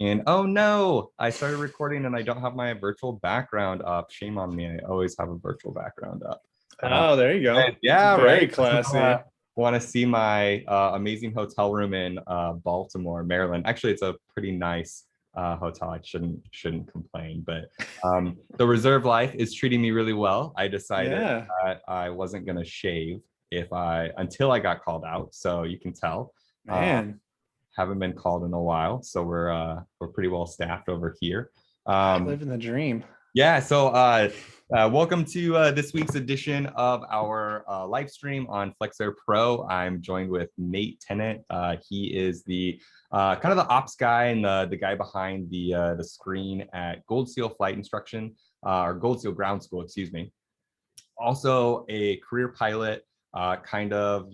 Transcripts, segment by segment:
And oh no, I started recording and I don't have my virtual background up. Shame on me. I always have a virtual background up. Uh, Oh, there you go. yeah, Very right. classy. Want to see my amazing hotel room in Baltimore, Maryland. Actually, it's a pretty nice hotel. I shouldn't complain, but the reserve life is treating me really well. I decided Yeah, that I wasn't going to shave if I until I got called out. So you can tell. man. Haven't been called in a while, so we're pretty well staffed over here. Um, Living the dream. yeah, so welcome to this week's edition of our live stream on FlexAir Pro. I'm joined with Nate Tennant. He is the kind of the ops guy and the guy behind the screen at Gold Seal Flight Instruction, or Gold Seal Ground School, excuse me. Also a career pilot, kind of,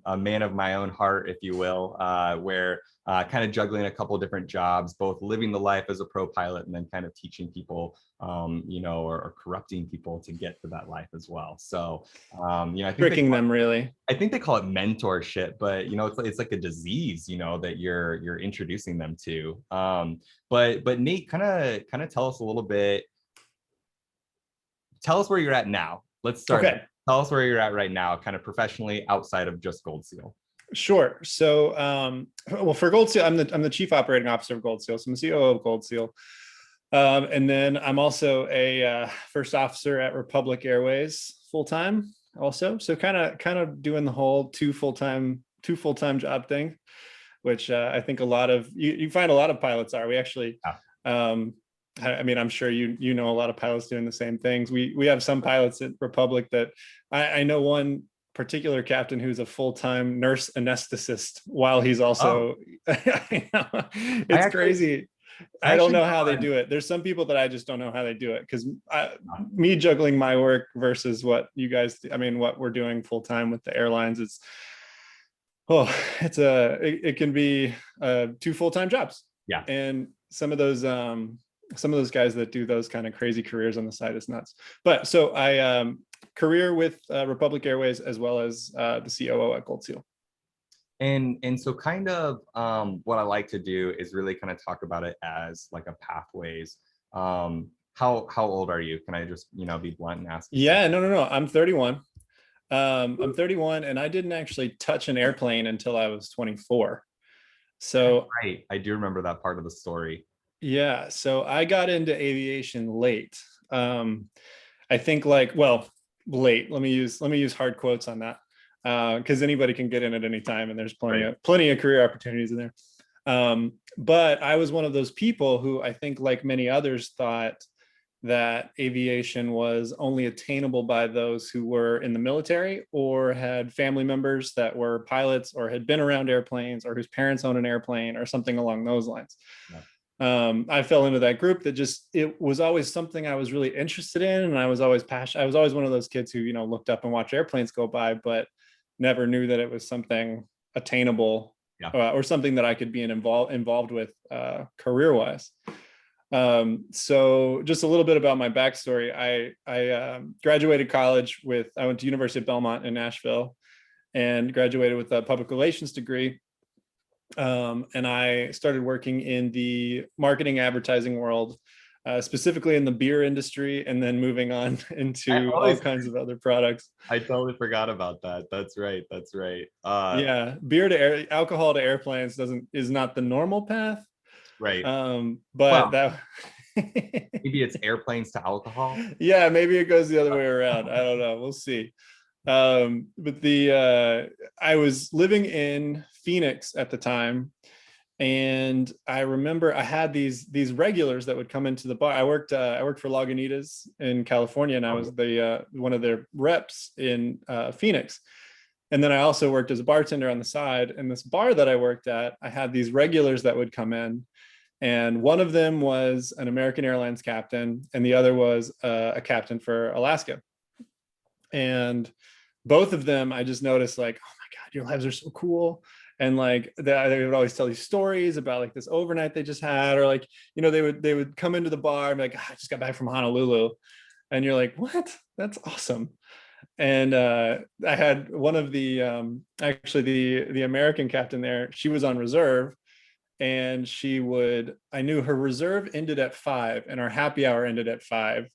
a man of my own heart, if you will, where kind of juggling a couple of different jobs, both living the life as a pro pilot and then kind of teaching people, or corrupting people to get to that life as well. So, I think Tricking them, really. I think they call it mentorship, but it's like a disease, that you're introducing them to. But Nate, kind of tell us a little bit. Tell us where you're at now. Let's start there. Okay, Tell us where you're at right now, kind of professionally outside of just Gold Seal. sure. So, well, for Gold Seal, I'm the chief operating officer of Gold Seal. So I'm the COO of Gold Seal. And then I'm also a first officer at Republic Airways full time also. So kind of doing the whole two full-time job thing, which I think a lot of you find a lot of pilots are. We actually, Yeah. I mean, I'm sure you know a lot of pilots doing the same things. We have some pilots at Republic that I know one particular captain who's a full-time nurse anesthetist while he's Oh, also I it's actually, crazy. I I don't actually know how know they do it. There's some people that I just don't know how they do it because me juggling my work versus what you guys do, I mean, what we're doing full time with the airlines, it can be two full-time jobs. yeah. And some of those guys that do those kind of crazy careers on the side is nuts. But so I career with Republic Airways as well as the COO at Gold Seal. And so kind of what I like to do is really kind of talk about it as like a pathways. How old are you? Can I just, be blunt and ask you so? Yeah, no. I'm 31. I'm 31 and I didn't actually touch an airplane until I was 24. So Right. I do remember that part of the story. yeah, so I got into aviation late. I think like, well, late. Let me use hard quotes on that. Because anybody can get in at any time and there's plenty Right. of plenty of career opportunities in there. But I was one of those people who I think, like many others, thought that aviation was only attainable by those who were in the military or had family members that were pilots or had been around airplanes or whose parents owned an airplane or something along those lines. Yeah. I fell into that group that just, it was always something I was really interested in. And I was always passionate. I was always one of those kids who, looked up and watched airplanes go by, but never knew that it was something attainable Yeah. or something that I could be involved with career wise. So just a little bit about my backstory. I graduated college I went to University of Belmont in Nashville and graduated with a public relations degree. And I started working in the marketing advertising world, specifically in the beer industry, and then moving on I into all always kinds of other products. I totally forgot about that. That's right. That's right. Yeah, alcohol to airplanes is not the normal path. Right. But Well, that maybe it's airplanes to alcohol. yeah, maybe it goes the other way around. I don't know. We'll see. But I was living in Phoenix at the time, and I remember I had these regulars that would come into the bar. I worked for Lagunitas in California, and I was the one of their reps in Phoenix. And then I also worked as a bartender on the side. And this bar that I worked at, I had these regulars that would come in, and one of them was an American Airlines captain, and the other was a captain for Alaska. And both of them, I just noticed, like, oh my God, your lives are so cool. And like they would always tell these stories about like this overnight they just had, or like, they would come into the bar and be like, I just got back from Honolulu. And you're like, what? That's awesome. And I had one of the actually the American captain there. She was on reserve, and I knew her reserve ended at 5 and our happy hour ended at 5.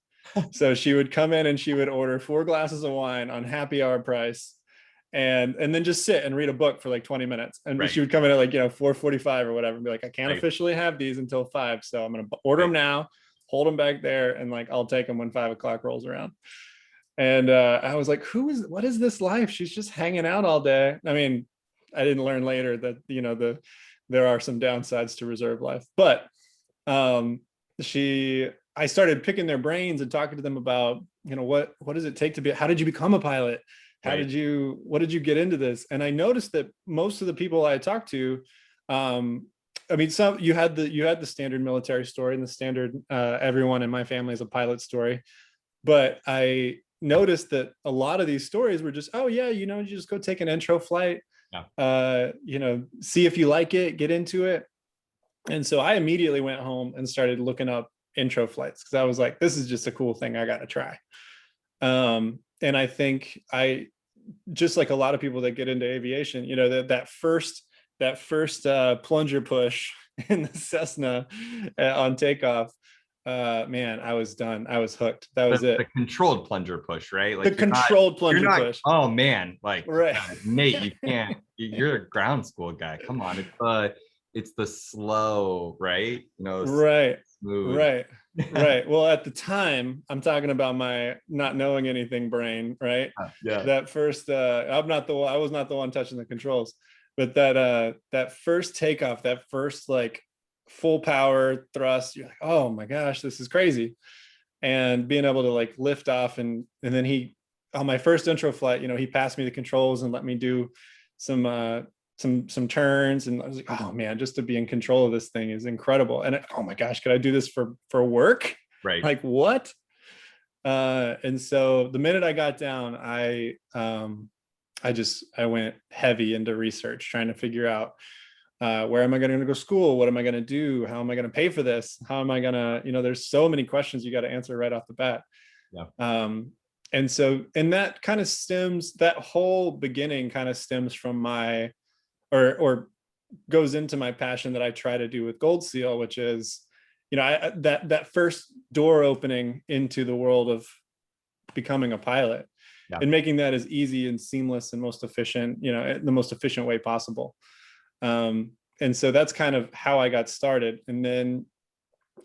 So she would come in and she would order 4 glasses of wine on happy hour price, and then just sit and read a book for like 20 minutes. And Right. she would come in at like, 4:45 or whatever and be like, I can't Right. officially have these until 5. So I'm going to order them now, hold them back there, and like, I'll take them when 5 o'clock rolls around. And I was like, what is this life? She's just hanging out all day. I mean, I didn't learn later that, there are some downsides to reserve life, but um, I started picking their brains and talking to them about, what does it take to how did you become a pilot? What did you get into this? And I noticed that most of the people I talked to, I mean, you had the standard military story and the standard, everyone in my family is a pilot story. But I noticed that a lot of these stories were just, oh yeah, you just go take an intro flight, see if you like it, get into it. And so I immediately went home and started looking up intro flights because I was like, this is just a cool thing I got to try. And I think just like a lot of people that get into aviation, that first plunger push in the Cessna on takeoff, man, I was done. I was hooked. That was it. The controlled plunger push, right? Like the controlled plunger push. Oh man, like right. Nate, you can't. You're a ground school guy. Come on, it's the slow, right? Right. Smooth. Right. Well, at the time, I'm talking about my not knowing anything brain, right? Yeah. That first, I was not the one touching the controls, but that first takeoff, that first like full power thrust, you're like, oh my gosh, this is crazy. And being able to like lift off and then on my first intro flight, he passed me the controls and let me do some turns, and I was like, oh man, just to be in control of this thing is incredible. And oh my gosh, could I do this for work? Right. Like what? And so the minute I got down, I went heavy into research, trying to figure out where am I going to go to school? What am I going to do? How am I going to pay for this? How am I going to, there's so many questions you got to answer right off the bat. Yeah. And so, and that kind of that whole beginning kind of stems from my, or goes into my passion that I try to do with Gold Seal, which is, that first door opening into the world of becoming a pilot, and making that as easy and seamless and most efficient, the most efficient way possible. And so that's kind of how I got started. And then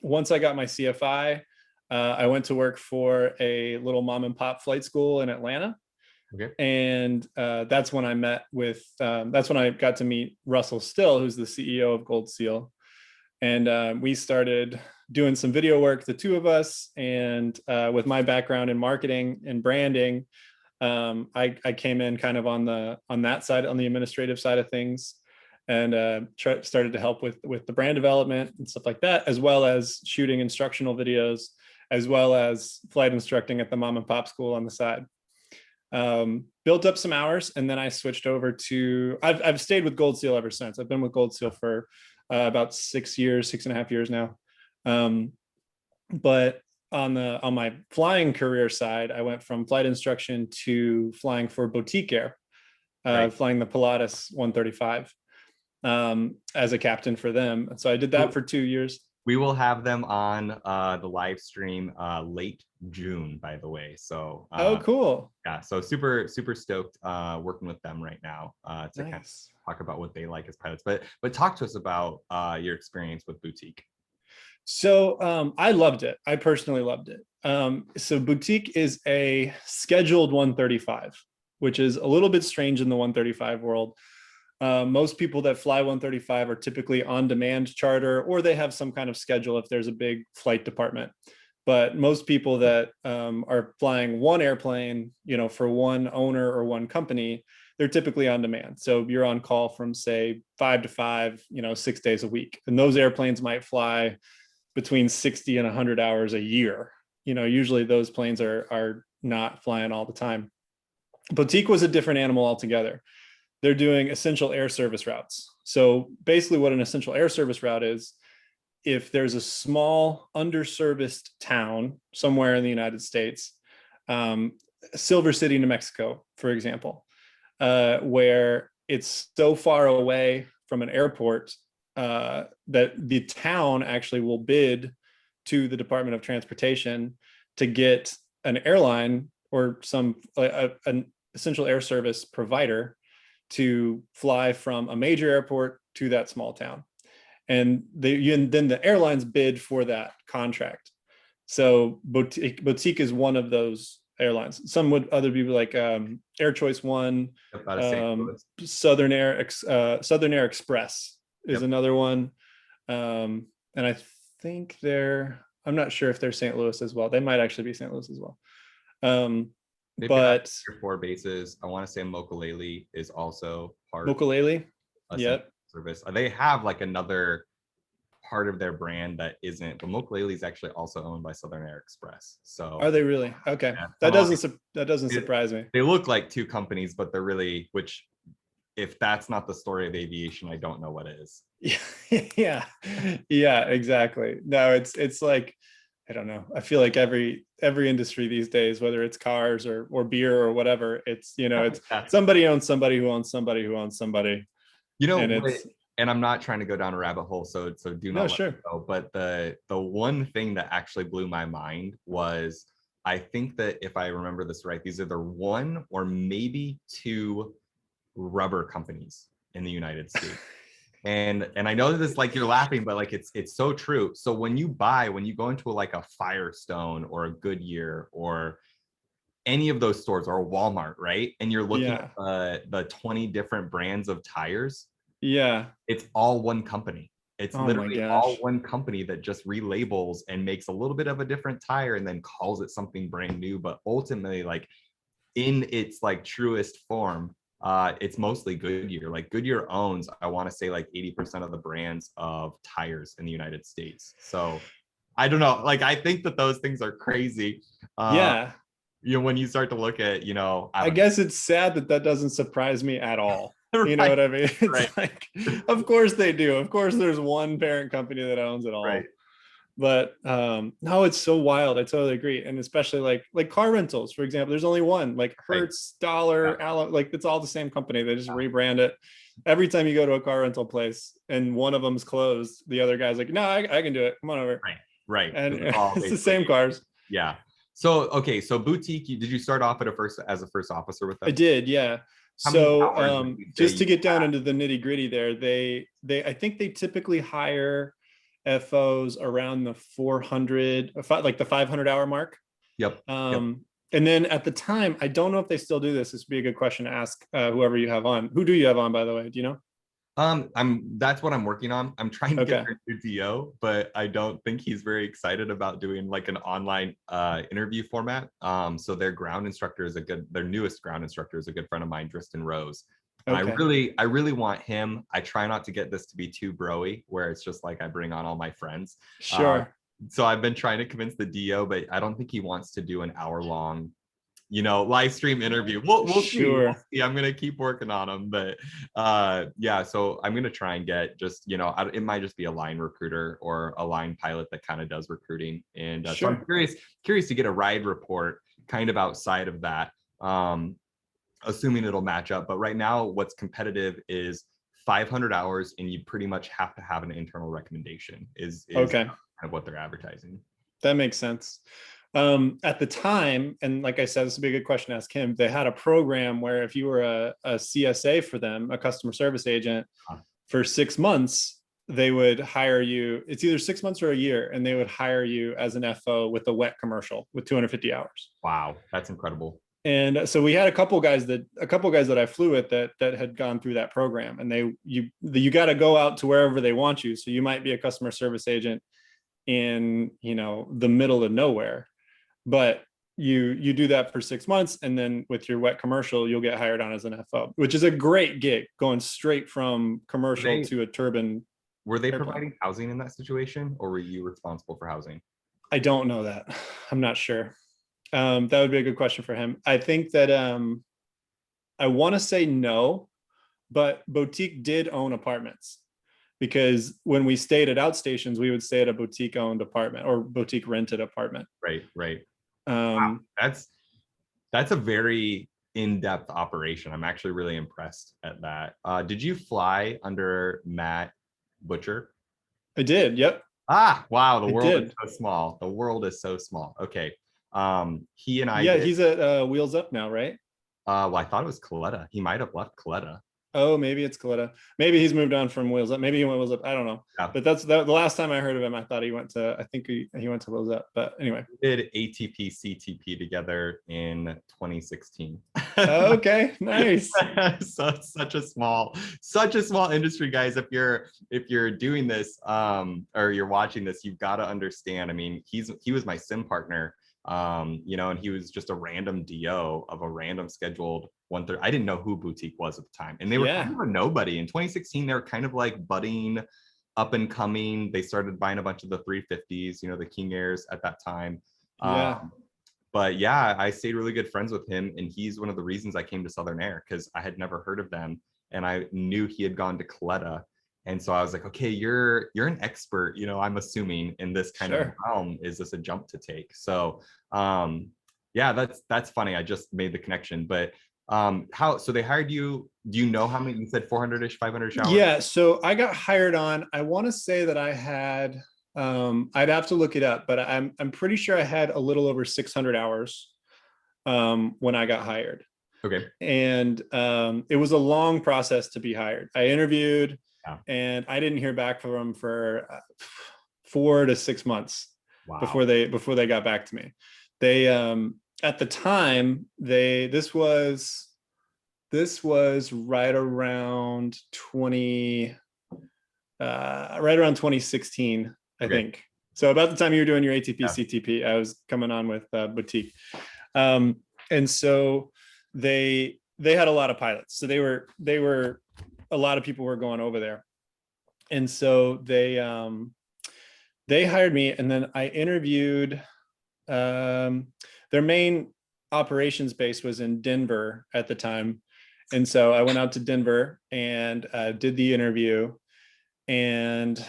once I got my CFI, I went to work for a little mom and pop flight school in Atlanta. Okay. And that's when I got to meet Russell Still, who's the CEO of Gold Seal. And we started doing some video work, the two of us. And with my background in marketing and branding, I came in kind of on that side, on the administrative side of things, and started to help with the brand development and stuff like that, as well as shooting instructional videos, as well as flight instructing at the mom and pop school on the side. Built up some hours, and then I switched over to, I've stayed with Gold Seal ever since. I've been with Gold Seal for about 6.5 years now. But on my flying career side, I went from flight instruction to flying for Boutique Air, flying the Pilatus 135 as a captain for them. So I did that for 2 years. We will have them on the live stream late June, by the way. So oh, cool. Yeah, so super stoked working with them right now to nice. Kind of talk about what they like as pilots. But talk to us about your experience with Boutique. So I loved it. I personally loved it. So Boutique is a scheduled 135, which is a little bit strange in the 135 world. Most people that fly 135 are typically on-demand charter, or they have some kind of schedule if there's a big flight department. But most people that are flying one airplane, for one owner or one company, they're typically on demand. So you're on call from, say, 5 to 5, 6 days a week. And those airplanes might fly between 60 and 100 hours a year. Usually those planes are not flying all the time. Boutique was a different animal altogether. They're doing essential air service routes. So basically what an essential air service route is, if there's a small underserviced town somewhere in the United States, Silver City, New Mexico, for example, where it's so far away from an airport that the town actually will bid to the Department of Transportation to get an airline or an essential air service provider to fly from a major airport to that small town. And then the airlines bid for that contract. So Boutique is one of those airlines. Some would other people like Air Choice One, Out of St. Louis. Southern Air Express is Yep. another one. And I think I'm not sure if they're St. Louis as well. They might actually be St. Louis as well. They've got But 4 bases. I want to say Mokulele is also part Mokulele, of yep. service. They have like another part of their brand that isn't, but Mokulele is actually also owned by Southern Air Express. So Are they really? Okay. Yeah. That doesn't surprise me. they look like 2 companies, but they're really, which if that's not the story of aviation, I don't know what is. Yeah, exactly. No, it's like, I don't know. I feel like every industry these days, whether it's cars or beer or whatever, it's it's somebody owns somebody who owns somebody who owns somebody. And I'm not trying to go down a rabbit hole, so do not let me go. But the one thing that actually blew my mind was, I think that if I remember this right, these are the 1 or maybe 2 rubber companies in the United States. And I know that this, like, you're laughing, but like it's so true. So when you go into like a Firestone or a Goodyear or any of those stores or a Walmart, right? And you're looking at the 20 different brands of tires. Yeah. It's all one company. It's literally all one company that just relabels and makes a little bit of a different tire and then calls it something brand new. But ultimately, like in its like truest form, it's mostly Goodyear. Like Goodyear owns, I want to say, like 80% of the brands of tires in the United States. So I don't know. Like, I think that those things are crazy. Yeah. When you start to look at, I guess it's sad that doesn't surprise me at all. Right. You know what I mean? It's like, of course they do. Of course there's one parent company that owns it all. Right. But no, it's so wild. I totally agree. And especially like car rentals, for example, there's only one, like Hertz, Dollar, Allen, like it's all the same company. They just rebrand it. Every time you go to a car rental place and one of them's closed, the other guy's like, no, I can do it. Come on over. Right. And it's the same cars. Yeah. So, okay. So Boutique, did you start off as a first officer with them? I did. Yeah. So just to get down into the nitty gritty there, I think they typically hire FOs around the 400, like the 500-hour mark. Yep. And then at the time, I don't know if they still do this. This would be a good question to ask whoever you have on. Who do you have on, by the way? Do you know? That's what I'm working on. I'm trying to get their new DO, but I don't think he's very excited about doing like an online interview format. So their newest ground instructor is a good friend of mine, Tristan Rose. And I really want him. I try not to get this to be too broy, where it's just like I bring on all my friends. Sure. So I've been trying to convince the DO, but I don't think he wants to do an hour-long, live stream interview. We'll see. I'm gonna keep working on them, but yeah. So I'm gonna try and get just it might just be a line recruiter or a line pilot that kind of does recruiting, and so I'm curious to get a ride report kind of outside of that. Assuming it'll match up. But right now, what's competitive is 500 hours, and you pretty much have to have an internal recommendation. Is kind of what they're advertising. That makes sense. At the time, and like I said, this would be a good question to ask him. They had a program where if you were a CSA for them, a customer service agent, for 6 months, they would hire you. It's either 6 months or a year, and they would hire you as an FO with a wet commercial with 250 hours. Wow, that's incredible. And so we had a couple guys that I flew with that had gone through that program, and you got to go out to wherever they want you. So you might be a customer service agent in the middle of nowhere, but you do that for 6 months, and then with your wet commercial, you'll get hired on as an FO, which is a great gig, going straight from commercial to a turbine. Were they providing housing in that situation, or were you responsible for housing? I don't know that. I'm not sure. That would be a good question for him. I think that I want to say no, but Boutique did own apartments, because when we stayed at outstations, we would stay at a Boutique owned apartment or Boutique rented apartment. Right. Wow, that's a very in-depth operation. I'm actually really impressed at that. Did you fly under Matt Butcher? I did. Yep. Ah, wow, the I world is did. so small. The world is so small. Okay. He and I Yeah. did. He's at Wheels Up now, right? Well, I thought it was Coletta. He might have left Coletta. Oh, maybe it's Coletta. Maybe he's moved on from Wheels Up. Maybe he went Wheels Up. I don't know. Yeah. But the last time I heard of him, I thought he went to, I think he went to Wheels Up. But anyway. We did ATP CTP together in 2016. Okay, nice. So it's such a small industry, guys. If you're doing this or you're watching this, you've got to understand. I mean, he was my sim partner, and he was just a random DO of a random scheduled 130. I didn't know who Boutique was at the time, and they were kind of a nobody in 2016. They were kind of like budding, up and coming. They started buying a bunch of the 350s, the King Airs at that time. Yeah. But yeah, I stayed really good friends with him, and he's one of the reasons I came to Southern Air, because I had never heard of them, and I knew he had gone to Coletta, and so I was like, okay, you're an expert, I'm assuming in this kind of realm. Is this a jump to take? So, yeah, that's funny. I just made the connection, but so they hired you. Do you know how many? You said 400-ish, 500-ish hours? Yeah, so I got hired on, I want to say that I had I'd have to look it up, but I'm pretty sure I had a little over 600 hours when I got hired. Okay. And it was a long process to be hired. I interviewed, and I didn't hear back from them for 4 to 6 months. Wow. before they got back to me. They at the time, this was right around 2016, I think. So about the time you were doing your ATP CTP, I was coming on with Boutique. And so they had a lot of pilots. So they were a lot of people were going over there. And so they hired me, and then I interviewed. Their main operations base was in Denver at the time. And so I went out to Denver and did the interview, and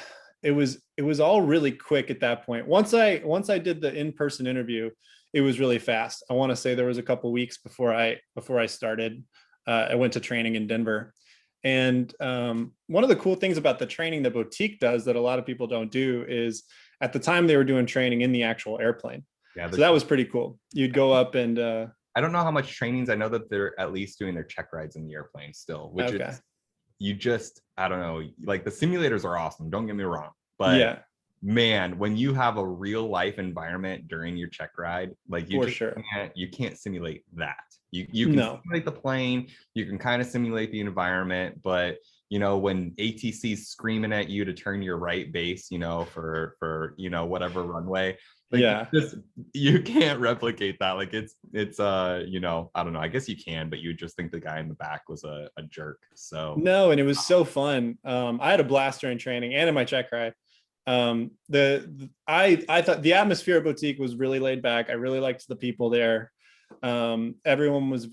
it was all really quick at that point. Once I did the in-person interview, it was really fast. I want to say there was a couple weeks before I started. I went to training in Denver. And one of the cool things about the training that Boutique does that a lot of people don't do is, at the time they were doing training in the actual airplane. Yeah, so that was pretty cool. You'd go up and I don't know how much trainings. I know that they're at least doing their check rides in the airplane still, which is, I don't know, like the simulators are awesome, don't get me wrong, but man, when you have a real life environment during your check ride, like you can't simulate that. You can simulate the plane, you can kind of simulate the environment, but when ATC's screaming at you to turn your right base, for whatever runway, you can't replicate that. Like it's I don't know, I guess you can, but you just think the guy in the back was a jerk. So no, and it was so fun. I had a blast during training and in my check ride. I thought the atmosphere at Boutique was really laid back. I really liked the people there. Everyone was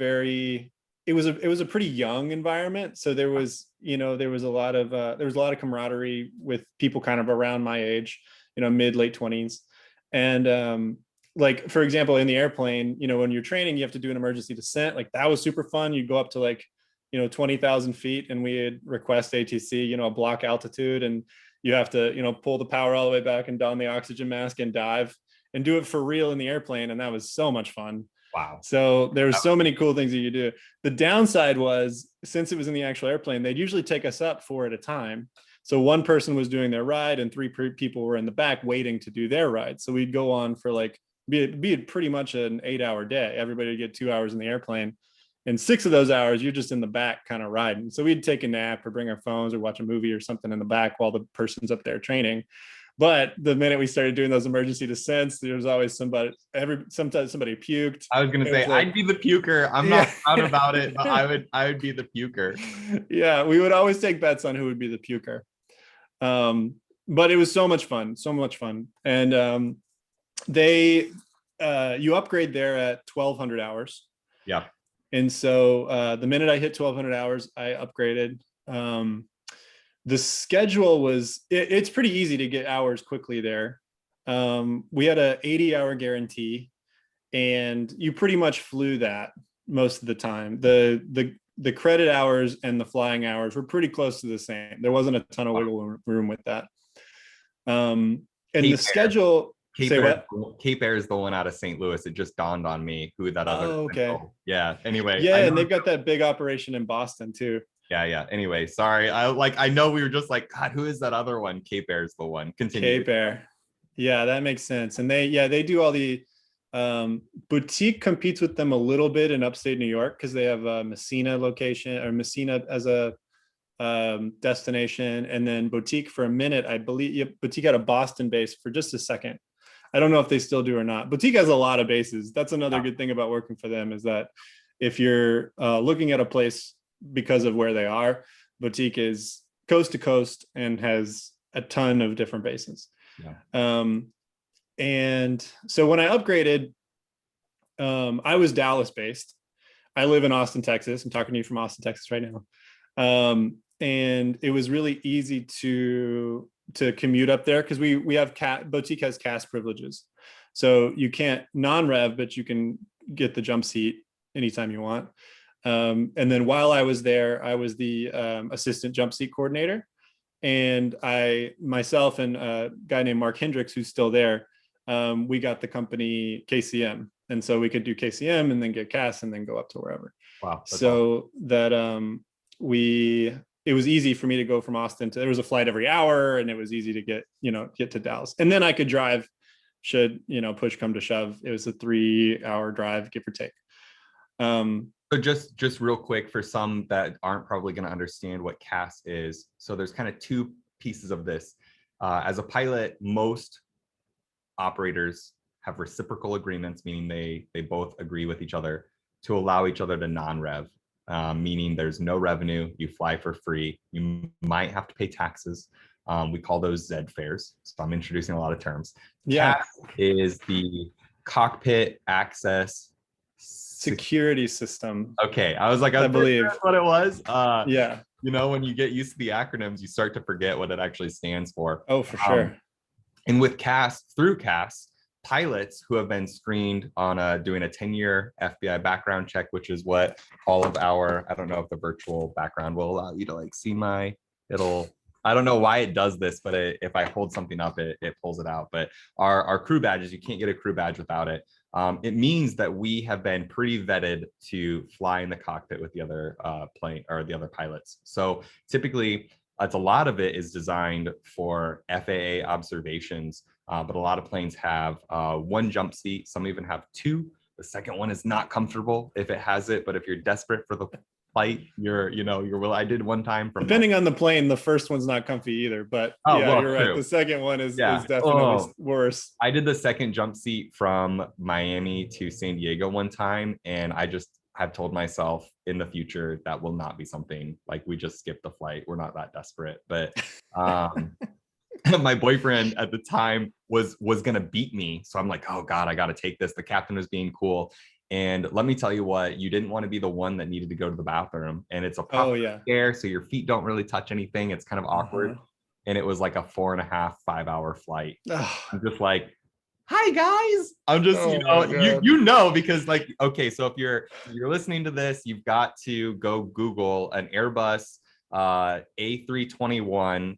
it was a pretty young environment. So there was a lot of camaraderie with people kind of around my age, mid, late 20s. And like, for example, in the airplane, when you're training, you have to do an emergency descent. Like that was super fun. You'd go up to 20,000 feet, and we'd request ATC, a block altitude, and you have to, pull the power all the way back and don the oxygen mask and dive and do it for real in the airplane. And that was so much fun. Wow. So there were so many cool things that you do. The downside was, since it was in the actual airplane, they'd usually take us up 4 at a time. So one person was doing their ride and 3 people were in the back waiting to do their ride. So we'd go on for be pretty much an 8-hour day. Everybody would get 2 hours in the airplane. And 6 of those hours, you're just in the back kind of riding. So we'd take a nap or bring our phones or watch a movie or something in the back while the person's up there training. But the minute we started doing those emergency descents, there was always sometimes somebody puked. I was going to say, I'd be the puker. I'm not proud about it, but I would be the puker. Yeah, we would always take bets on who would be the puker. But it was so much fun. And you upgrade there at 1,200 hours. Yeah. And so the minute I hit 1,200 hours, I upgraded. The schedule was, it's pretty easy to get hours quickly there. We had a 80-hour guarantee, and you pretty much flew that most of the time. The the credit hours and the flying hours were pretty close to the same. There wasn't a ton of wiggle room with that. And Cape the Air. schedule. Say what? Cape Air is the one out of St. Louis. It just dawned on me who that other. Oh, okay. Yeah. Anyway. Yeah, and they've got that big operation in Boston too. Yeah. Anyway, sorry. I know we were just like, God, who is that other one? Cape Air is the one. Continue. Cape Air. Yeah, that makes sense. And they do all the Boutique competes with them a little bit in upstate New York because they have a Messina location, or Messina as a destination, and then Boutique for a minute, I believe. Boutique had a Boston base for just a second. I don't know if they still do or not. Boutique has a lot of bases. That's another good thing about working for them, is that if you're looking at a place because of where they are, Boutique is coast to coast and has a ton of different bases. Yeah. And so when I upgraded, I was Dallas based. I live in Austin, Texas. I'm talking to you from Austin, Texas right now. And it was really easy to commute up there because we have Boutique has CAS privileges. So you can't non-rev, but you can get the jump seat anytime you want. And then while I was there, I was the assistant jump seat coordinator. And myself and a guy named Mark Hendricks, who's still there, we got the company KCM. And so we could do KCM and then get CAS and then go up to wherever. Wow. So awesome. That it was easy for me to go from Austin there was a flight every hour, and it was easy to get to Dallas. And then I could drive should, push come to shove. It was a 3-hour drive, give or take. So just real quick, for some that aren't probably going to understand what CAS is. So there's kind of two pieces of this. As a pilot, most operators have reciprocal agreements, meaning they both agree with each other to allow each other to non-rev, meaning there's no revenue, you fly for free, you might have to pay taxes. We call those Z fares. So I'm introducing a lot of terms. Yeah. CAS is the cockpit access security system. Okay, I was like, I believe that's what it was. Yeah. When you get used to the acronyms, you start to forget what it actually stands for. Oh, for sure. And with CAS, through CAS, pilots who have been screened on doing a 10-year FBI background check, which is what all of our, I don't know if the virtual background will allow you to see I don't know why it does this, but if I hold something up, it pulls it out. But our crew badges, you can't get a crew badge without it. It means that we have been pretty vetted to fly in the cockpit with the other plane or the other pilots. So typically, a lot of it is designed for FAA observations, but a lot of planes have one jump seat. Some even have two. The second one is not comfortable if it has it, but if you're desperate for the flight, you're I did one time depending on the plane, the first one's not comfy either, but you're right. True. The second one is definitely worse. I did the second jump seat from Miami to San Diego one time, and I just have told myself in the future that will not be something like we just skip the flight. We're not that desperate. But my boyfriend at the time was gonna beat me, so I'm like, oh God, I gotta take this. The captain was being cool. And let me tell you what, you didn't want to be the one that needed to go to the bathroom. And it's a proper stair, so your feet don't really touch anything. It's kind of awkward. And it was like a 4.5, 5-hour flight. I'm just like, hi guys. I'm just, because okay, so if you're listening to this, you've got to go Google an Airbus A321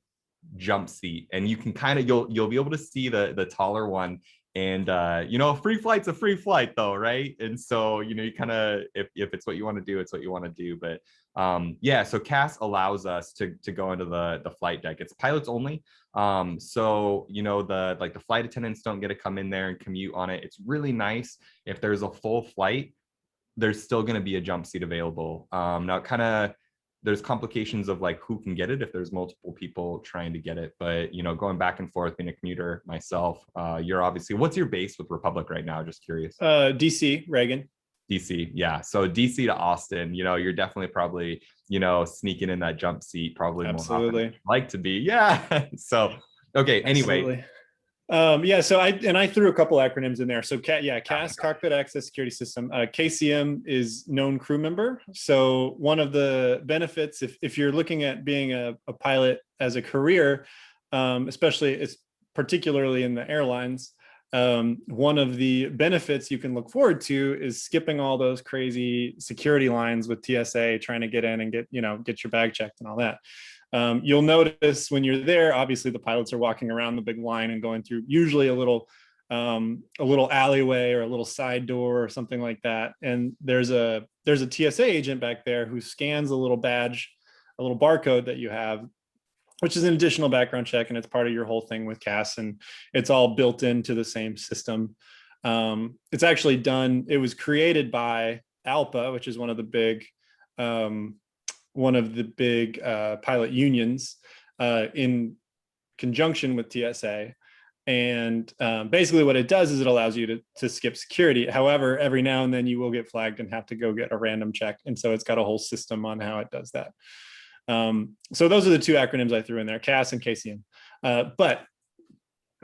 jump seat, and you can kind of you'll be able to see the taller one. And a free flight's a free flight though, right? And so you kind of, if it's what you want to do, it's what you want to do. But so CAS allows us to go into the flight deck. It's pilots only. So the flight attendants don't get to come in there and commute on it. It's really nice. If there's a full flight, there's still going to be a jump seat available. Now kind of there's complications of who can get it if there's multiple people trying to get it. But, going back and forth, being a commuter myself, you're obviously, what's your base with Republic right now? Just curious. DC, Reagan. DC. Yeah. So DC to Austin, you're definitely probably, sneaking in that jump seat, probably absolutely more often than like to be. Yeah. So, okay. Anyway. Absolutely. So I threw a couple acronyms in there. So CAS, Cockpit Access Security System. KCM is known crew member. So one of the benefits, if you're looking at being a pilot as a career, especially it's particularly in the airlines, one of the benefits you can look forward to is skipping all those crazy security lines with TSA trying to get in and get your bag checked and all that. You'll notice when you're there, obviously the pilots are walking around the big line and going through usually a little alleyway or a little side door or something like that. And there's a TSA agent back there who scans a little badge, a little barcode that you have, which is an additional background check, and it's part of your whole thing with CAS, and it's all built into the same system. It's actually done. It was created by ALPA, which is one of the big pilot unions in conjunction with TSA. And basically what it does is it allows you to skip security. However, every now and then you will get flagged and have to go get a random check. And so it's got a whole system on how it does that. So those are the two acronyms I threw in there, CAS and KCM. But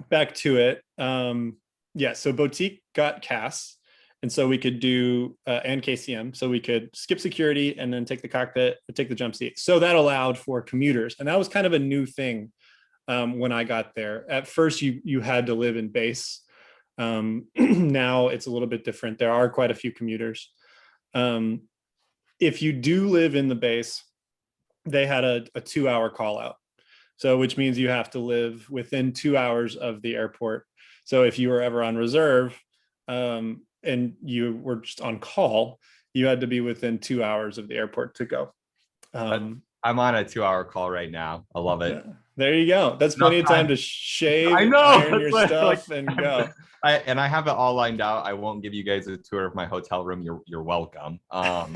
back to it. So Boutique got CAS. And so we could do, and KCM, so we could skip security and then take the cockpit, take the jump seat. So that allowed for commuters. And that was kind of a new thing when I got there. At first, you had to live in base. Now it's a little bit different. There are quite a few commuters. If you do live in the base, they had a 2-hour call out. So which means you have to live within 2 hours of the airport. So if you were ever on reserve, and you were just on call, you had to be within 2 hours of the airport to go. I'm on a 2-hour call right now. I love it. Yeah, there you go. That's plenty of time to shave, I know, iron your stuff, and go. I have it all lined out. I won't give you guys a tour of my hotel room. You're welcome. But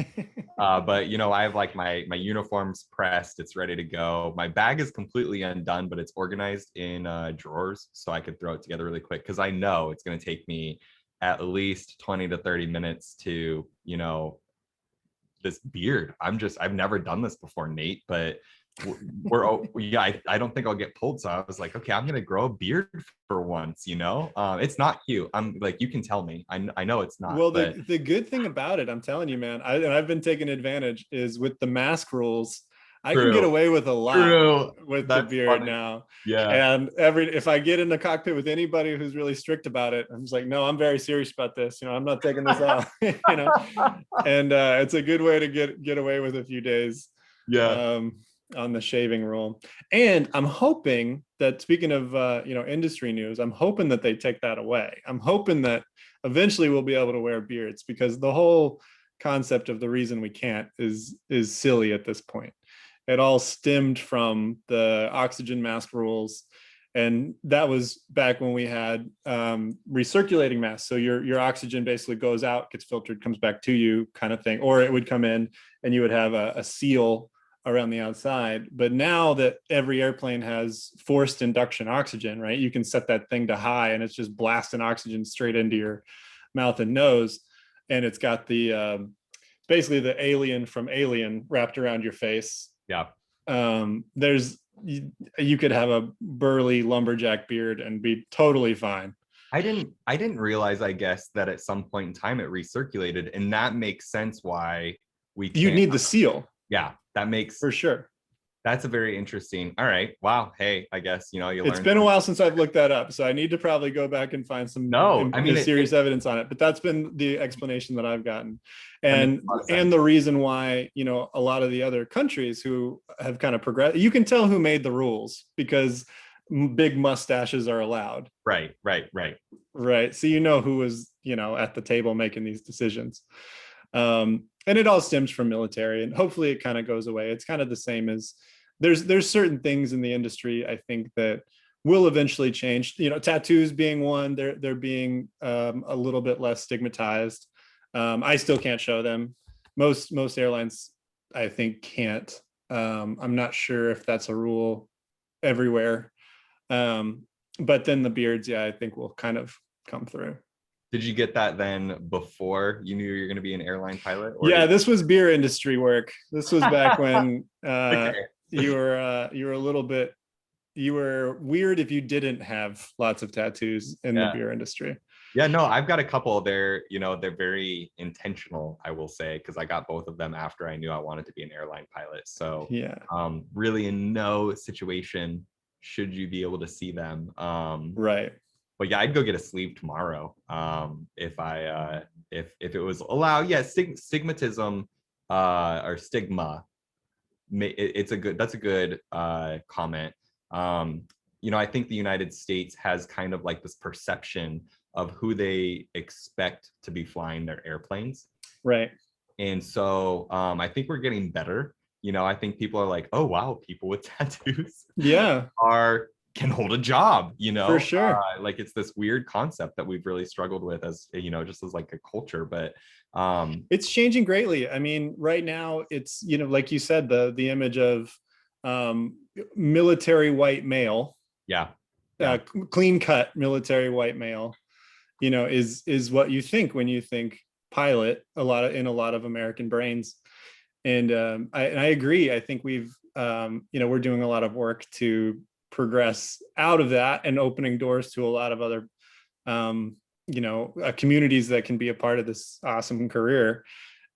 I have like my uniforms pressed. It's ready to go. My bag is completely undone, but it's organized in drawers, so I could throw it together really quick because I know it's going to take me at least 20 to 30 minutes to, this beard. I've never done this before, Nate, but I don't think I'll get pulled. So I was like, okay, I'm going to grow a beard for once, it's not cute. I'm like, you can tell me, I know it's not. Well, the good thing about it, I'm telling you, man, I've been taking advantage is with the mask rules. I can get away with a lot with the beard now. Yeah. And if I get in the cockpit with anybody who's really strict about it, I'm just like, no, I'm very serious about this. I'm not taking this off. And it's a good way to get away with a few days. Yeah. On the shaving rule. And I'm hoping that, speaking of industry news, I'm hoping that they take that away. I'm hoping that eventually we'll be able to wear beards, because the whole concept of the reason we can't is silly at this point. It all stemmed from the oxygen mask rules. And that was back when we had recirculating masks. So your oxygen basically goes out, gets filtered, comes back to you, kind of thing. Or it would come in and you would have a seal around the outside. But now that every airplane has forced induction oxygen, right? You can set that thing to high and it's just blasting oxygen straight into your mouth and nose. And it's got the basically the alien from Alien wrapped around your face. Yeah. You could have a burly lumberjack beard and be totally fine. I didn't realize, I guess, that at some point in time it recirculated, and that makes sense why you need the seal. Yeah, that makes for sure. That's a very interesting. All right. Wow. Hey, I guess, it's been a while since I've looked that up. So I need to probably go back and find some serious evidence on it. But that's been the explanation that I've gotten. And the reason why, a lot of the other countries who have kind of progressed, you can tell who made the rules because big mustaches are allowed. Right. So who was, at the table making these decisions. And it all stems from military, and hopefully it kind of goes away. It's kind of the same as there's certain things in the industry, I think, that will eventually change. Tattoos being one, they're being a little bit less stigmatized. I still can't show them. Most airlines, I think, can't. I'm not sure if that's a rule everywhere. But then the beards, I think will kind of come through. Did you get that then before you knew you were going to be an airline pilot? This was beer industry work. This was back when you were a little bit, you were weird if you didn't have lots of tattoos in the beer industry. Yeah, no, I've got a couple. They're very intentional, I will say, because I got both of them after I knew I wanted to be an airline pilot. So really in no situation should you be able to see them. Right. but yeah, I'd go get a sleeve tomorrow. If if it was allowed. Yeah, stigmatism or stigma. It's a good. That's a good comment. Um, I think the United States has kind of like this perception of who they expect to be flying their airplanes. Right. And so I think we're getting better. I think people are like, oh wow, people with tattoos Yeah, are can hold a job, for sure. like it's this weird concept that we've really struggled with as just as like a culture. But It's changing greatly. I mean, right now it's, like you said, the image of um, military white male, yeah, yeah, clean cut military white male, is what you think when you think pilot in a lot of American brains. And I agree. I think we're doing a lot of work to progress out of that and opening doors to a lot of other communities that can be a part of this awesome career.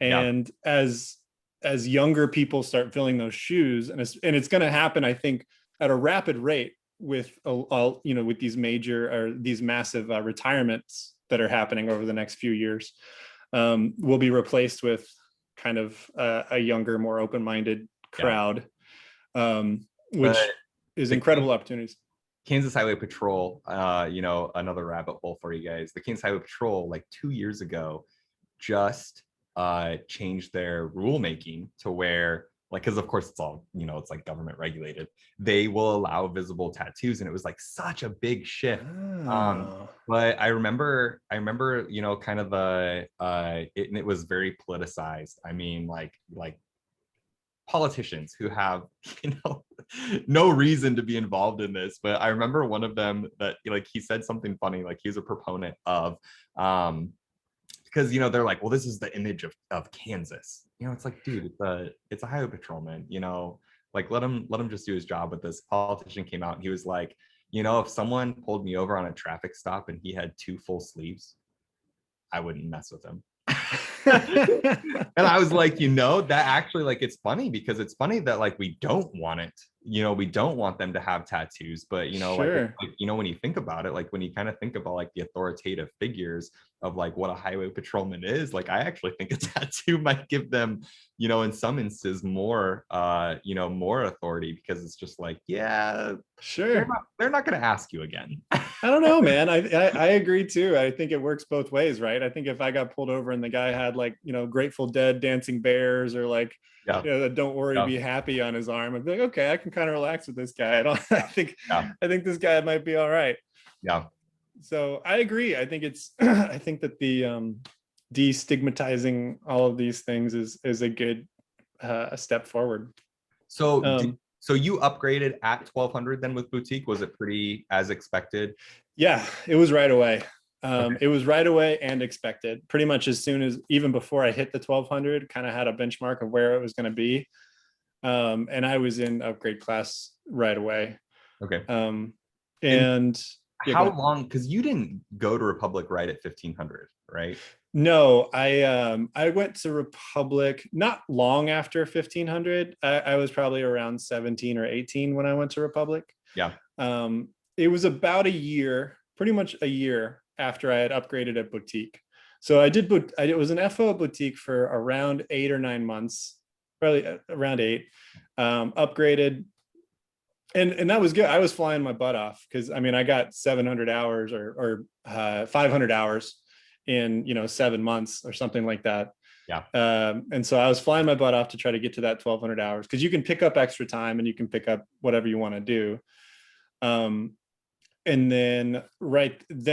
yeah, And as younger people start filling those shoes, and it's going to happen, I think, at a rapid rate with with these major or these massive retirements that are happening over the next few years, will be replaced with kind of a younger, more open-minded yeah. crowd, But which is the incredible opportunities. Kansas Highway Patrol, another rabbit hole for you guys. The Kansas Highway Patrol, like 2 years ago, just changed their rulemaking to where, like, because of course it's all, it's like government regulated. They will allow visible tattoos, and it was like such a big shift. Oh. But I remember, kind of and it was very politicized. I mean, like politicians who have no reason to be involved in this. But I remember one of them that, like, he said something funny, like he was a proponent of because they're like, well, this is the image of Kansas. It's like, dude, it's a highway patrolman. Like, let him just do his job. But this politician came out and he was like, if someone pulled me over on a traffic stop and he had 2 full sleeves, I wouldn't mess with him. And I was like, that actually, like, it's funny because it's funny that, like, we don't want it. We don't want them to have tattoos. But Sure. when you think about it, like when you kind of think about like the authoritative figures of like what a highway patrolman is, like, I actually think a tattoo might give them, in some instances more more authority, because it's just like, yeah, they're Sure. not they're not going to ask you again. I don't know, man. I agree too. I think it works both ways, right? I think if I got pulled over and the guy had, like, Grateful Dead dancing bears, or like, Yeah, don't worry, yeah, be happy on his arm, I'd be like, okay, I can kind of relax with this guy. I don't. I think yeah, I think this guy might be all right. yeah. So I agree. I think it's. I think that the destigmatizing all of these things is a good a step forward. So, Um, so you upgraded at 1200 then with boutique? Was it pretty as expected? Yeah, it was right away. Okay. It was right away and expected. Pretty much as soon as, even before I hit the 1200, kind of had a benchmark of where it was going to be. And I was in upgrade class right away. Okay. And And yeah, go how ahead. long? Because you didn't go to Republic right at 1500, right? No, I went to Republic not long after 1500. I was probably around 17 or 18 when I went to Republic. Yeah. It was about a year, pretty much a year after I had upgraded at boutique. So it was an FO boutique for around 8 or 9 months, probably around 8. Upgraded, and that was good. I was flying my butt off because, I mean, I got 700 hours or 500 hours in 7 months or something like that. Yeah. And so I was flying my butt off to try to get to that 1200 hours, because you can pick up extra time and you can pick up whatever you want to do. And then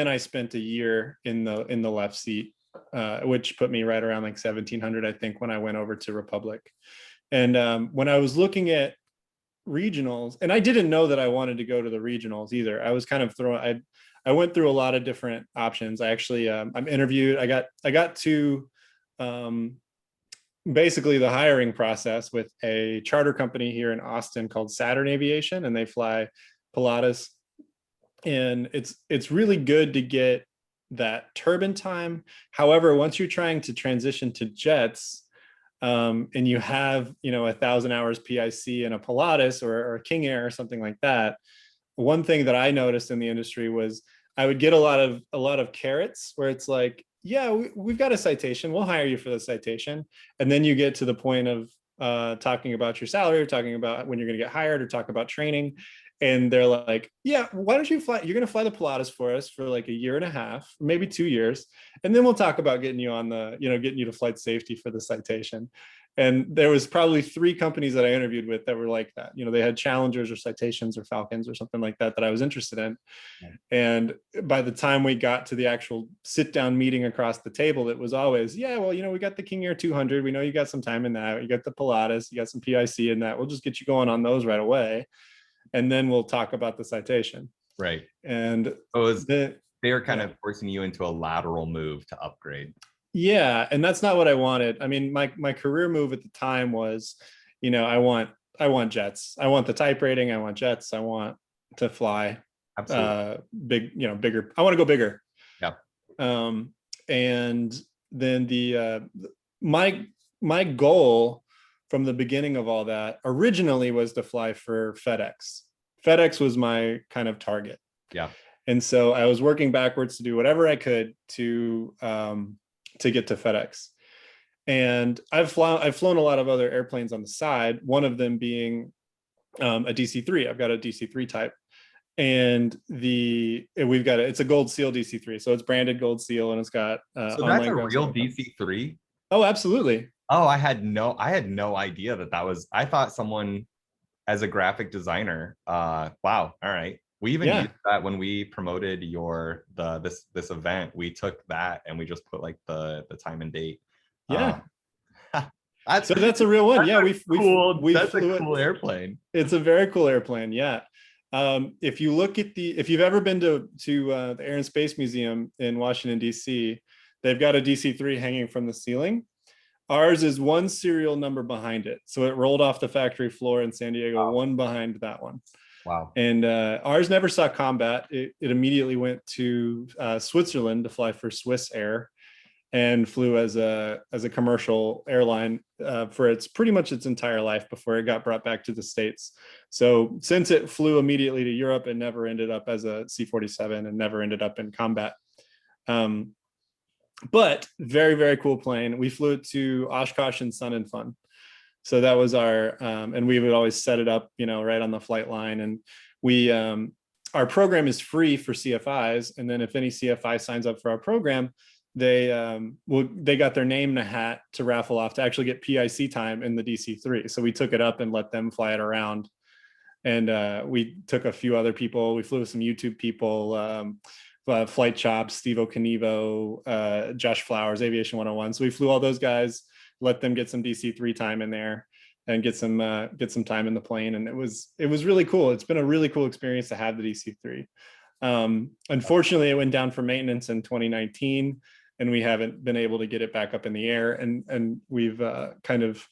I spent a year in the left seat, which put me right around like 1700, I think, when I went over to Republic. And when I was looking at regionals, and I didn't know that I wanted to go to the regionals either. I was kind of I went through a lot of different options. I actually I'm interviewed. I got to basically the hiring process with a charter company here in Austin called Saturn Aviation, and they fly Pilatus. And it's really good to get that turbine time. However, once you're trying to transition to jets, and you have 1,000 hours PIC in a Pilatus or a King Air or something like that, one thing that I noticed in the industry was I would get a lot of carrots where it's like, yeah, we've got a citation, we'll hire you for the citation. And then you get to the point of talking about your salary, or talking about when you're going to get hired, or talk about training. And they're like, yeah, why don't you fly? You're going to fly the Pilatus for us for like a year and a half, maybe 2 years. And then we'll talk about getting you on the, getting you to flight safety for the citation. And there was probably 3 companies that I interviewed with that were like that. They had Challengers or Citations or Falcons or something like that I was interested in. And by the time we got to the actual sit down meeting across the table, it was always, yeah, well, we got the King Air 200. We know you got some time in that. You got the Pilatus, you got some PIC in that. We'll just get you going on those right away. And then we'll talk about the citation. Right. And they were kind of forcing you into a lateral move to upgrade. Yeah. And that's not what I wanted. I mean, my career move at the time was, I want jets. I want the type rating. I want jets. I want to fly. Absolutely. Bigger. I want to go bigger. Yeah. And then my goal from the beginning of all that originally was to fly for FedEx. FedEx was my kind of target. Yeah. And so I was working backwards to do whatever I could to get to FedEx. And I've flown a lot of other airplanes on the side, one of them being a DC-3. I've got a DC-3 type. And it's a Gold Seal DC-3. So it's branded Gold Seal, and it's got so that's a real DC-3? Oh, absolutely. Oh, I had no idea that was, I thought someone as a graphic designer, wow. All right. We even used that when we promoted this event. We took that and we just put like the time and date. Yeah. That's a real one. Yeah, that's a cool airplane. It's a very cool airplane. Yeah. If you've ever been to the Air and Space Museum in Washington, D.C., they've got a DC-3 hanging from the ceiling. Ours is one serial number behind it. So it rolled off the factory floor in San Diego, one behind that one. Wow. And ours never saw combat. It immediately went to Switzerland to fly for Swiss Air, and flew as a commercial airline for pretty much its entire life before it got brought back to the States. So since it flew immediately to Europe, it never ended up as a C-47 and never ended up in combat. But very, very cool plane. We flew it to Oshkosh and Sun and Fun. So that was and we would always set it up, right on the flight line. And our program is free for CFIs. And then if any CFI signs up for our program, they got their name in a hat to raffle off to actually get PIC time in the DC-3. So we took it up and let them fly it around. And we took a few other people. We flew with some YouTube people, Flight Chops, Steve O'Canivo, Josh Flowers, Aviation 101. So we flew all those guys, let them get some DC-3 time in there and get some time in the plane. And it was really cool. It's been a really cool experience to have the DC-3. Unfortunately, it went down for maintenance in 2019, and we haven't been able to get it back up in the air. And we've kind of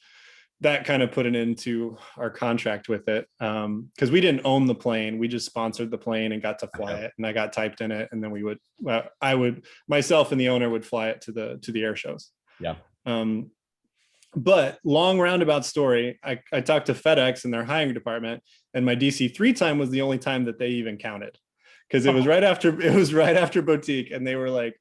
put an end to our contract with it, because we didn't own the plane. We just sponsored the plane and got to fly it, and I got typed in it, and then myself and the owner would fly it to the air shows. Yeah. But long roundabout story, I talked to FedEx and their hiring department, and my DC-3 time was the only time that they even counted, because it was right after Boutique, and they were like,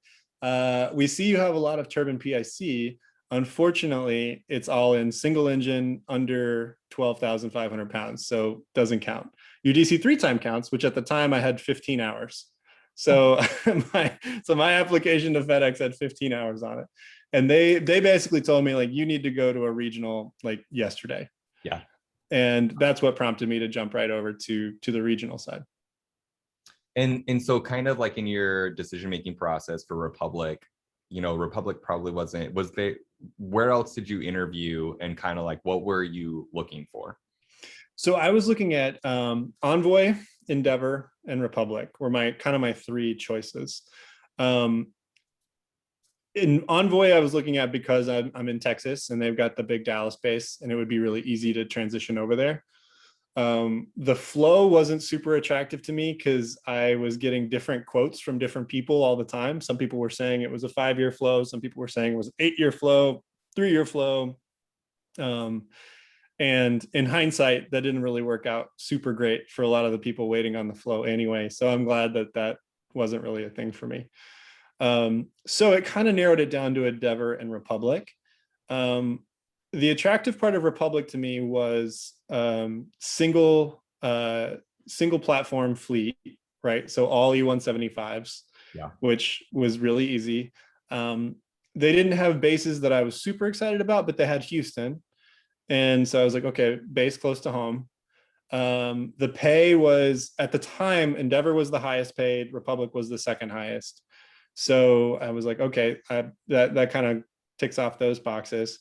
we see you have a lot of turbine PIC. Unfortunately, it's all in single engine under 12,500 pounds, so doesn't count. Your DC-3 time counts, which at the time I had 15 hours. So my application to FedEx had 15 hours on it. And they basically told me, like, you need to go to a regional like yesterday. Yeah. And that's what prompted me to jump right over to the regional side. And so kind of like in your decision-making process for Republic, Republic probably where else did you interview, and kind of like what were you looking for? So I was looking at Envoy, Endeavor, and Republic were my 3 choices. In Envoy, I was looking at because I'm in Texas and they've got the big Dallas base, and it would be really easy to transition over there. The flow wasn't super attractive to me because I was getting different quotes from different people all the time. Some people were saying it was a 5-year flow. Some people were saying it was an 8-year flow, 3-year flow. And in hindsight, that didn't really work out super great for a lot of the people waiting on the flow anyway. So I'm glad that wasn't really a thing for me. So it kind of narrowed it down to Endeavor and Republic. The attractive part of Republic to me was single platform fleet, right? So all E175s, Yeah. which was really easy. They didn't have bases that I was super excited about, but they had Houston. And so I was like, okay, base close to home. The pay was, at the time, Endeavor was the highest paid, Republic was the second highest. So I was like, okay, that kind of ticks off those boxes.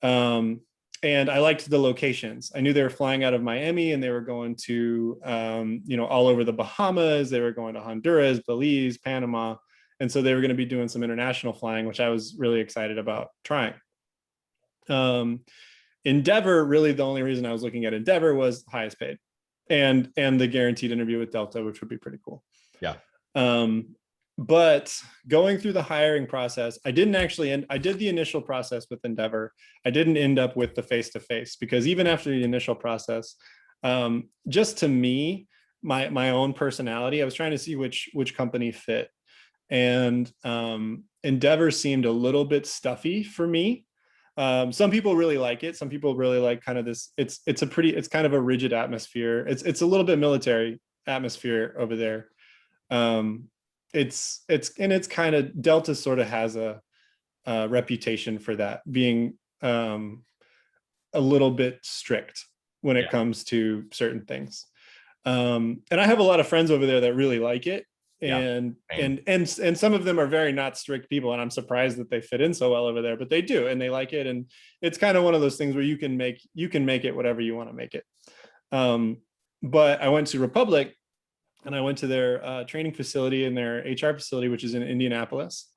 And I liked the locations. I knew they were flying out of Miami and they were going to, all over the Bahamas. They were going to Honduras, Belize, Panama. And so they were going to be doing some international flying, which I was really excited about trying. Endeavor, really the only reason I was looking at Endeavor was highest paid and the guaranteed interview with Delta, which would be pretty cool. Yeah. But going through the hiring process, I did the initial process with Endeavor. I didn't end up with the face-to-face because even after the initial process, just to me, my own personality, I was trying to see which company fit. And Endeavor seemed a little bit stuffy for me. Some people really like it. Some people really like kind of this, it's kind of a rigid atmosphere. It's a little bit military atmosphere over there. It's kind of, Delta sort of has a reputation for that, being a little bit strict when it comes to certain things. And I have a lot of friends over there that really like it. And some of them are very not strict people, and I'm surprised that they fit in so well over there, but they do, and they like it. And it's kind of one of those things where you can make it whatever you want to make it. But I went to Republic, and I went to their training facility and their HR facility, which is in Indianapolis.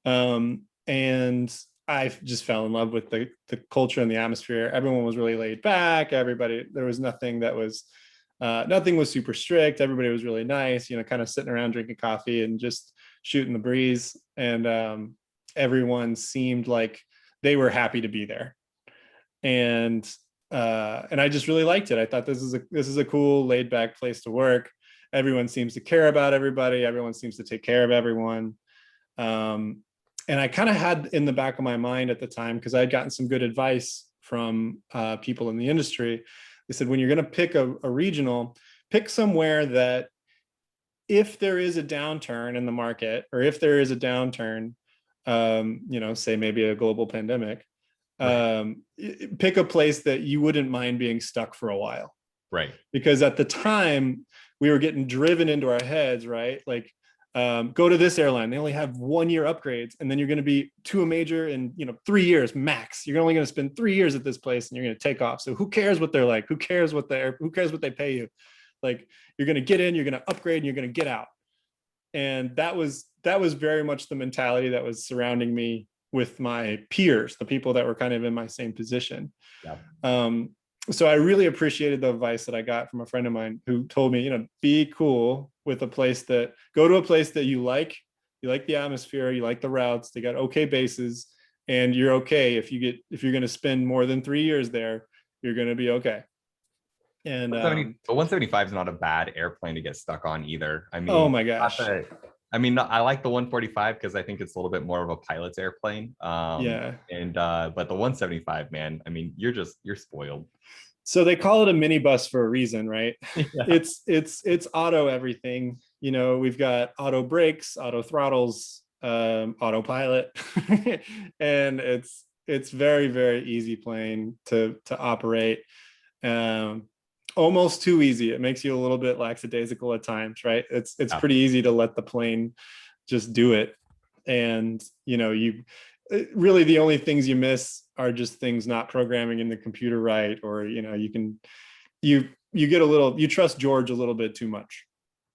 And I just fell in love with the culture and the atmosphere. Everyone was really laid back. There was nothing that was, nothing was super strict. Everybody was really nice, kind of sitting around drinking coffee and just shooting the breeze. And everyone seemed like they were happy to be there. And I just really liked it. I thought this is a cool, laid back place to work. Everyone seems to care about everybody. Everyone seems to take care of everyone. And I kind of had in the back of my mind at the time, because I had gotten some good advice from people in the industry. They said, when you're going to pick a regional, pick somewhere that if there is a downturn in the market, or if there is a downturn, say maybe a global pandemic, pick a place that you wouldn't mind being stuck for a while. Right. Because at the time we were getting driven into our heads, right? Like, go to this airline. They only have 1 year upgrades, and then you're going to be to a major in 3 years max. You're only going to spend 3 years at this place, and you're going to take off. So who cares what they're like? Who cares what they pay you? Like, you're going to get in, you're going to upgrade, and you're going to get out. And that was very much the mentality that was surrounding me with my peers, the people that were kind of in my same position. Yeah. So I really appreciated the advice that I got from a friend of mine who told me, be cool with go to a place that you like the atmosphere, you like the routes, they got okay bases, and you're okay. If you're going to spend more than 3 years there, you're going to be okay. And 175 is not a bad airplane to get stuck on either. I mean, oh my gosh. I like the 145 because I think it's a little bit more of a pilot's airplane. Yeah. And but the 175, man, I mean, you're spoiled. So they call it a minibus for a reason, right? Yeah. It's auto everything. We've got auto brakes, auto throttles, autopilot, and it's very, very easy plane to operate. Almost too easy. It makes you a little bit lackadaisical at times, right? It's pretty easy to let the plane just do it. And, you really, the only things you miss are just things not programming in the computer right. Or, you trust George a little bit too much.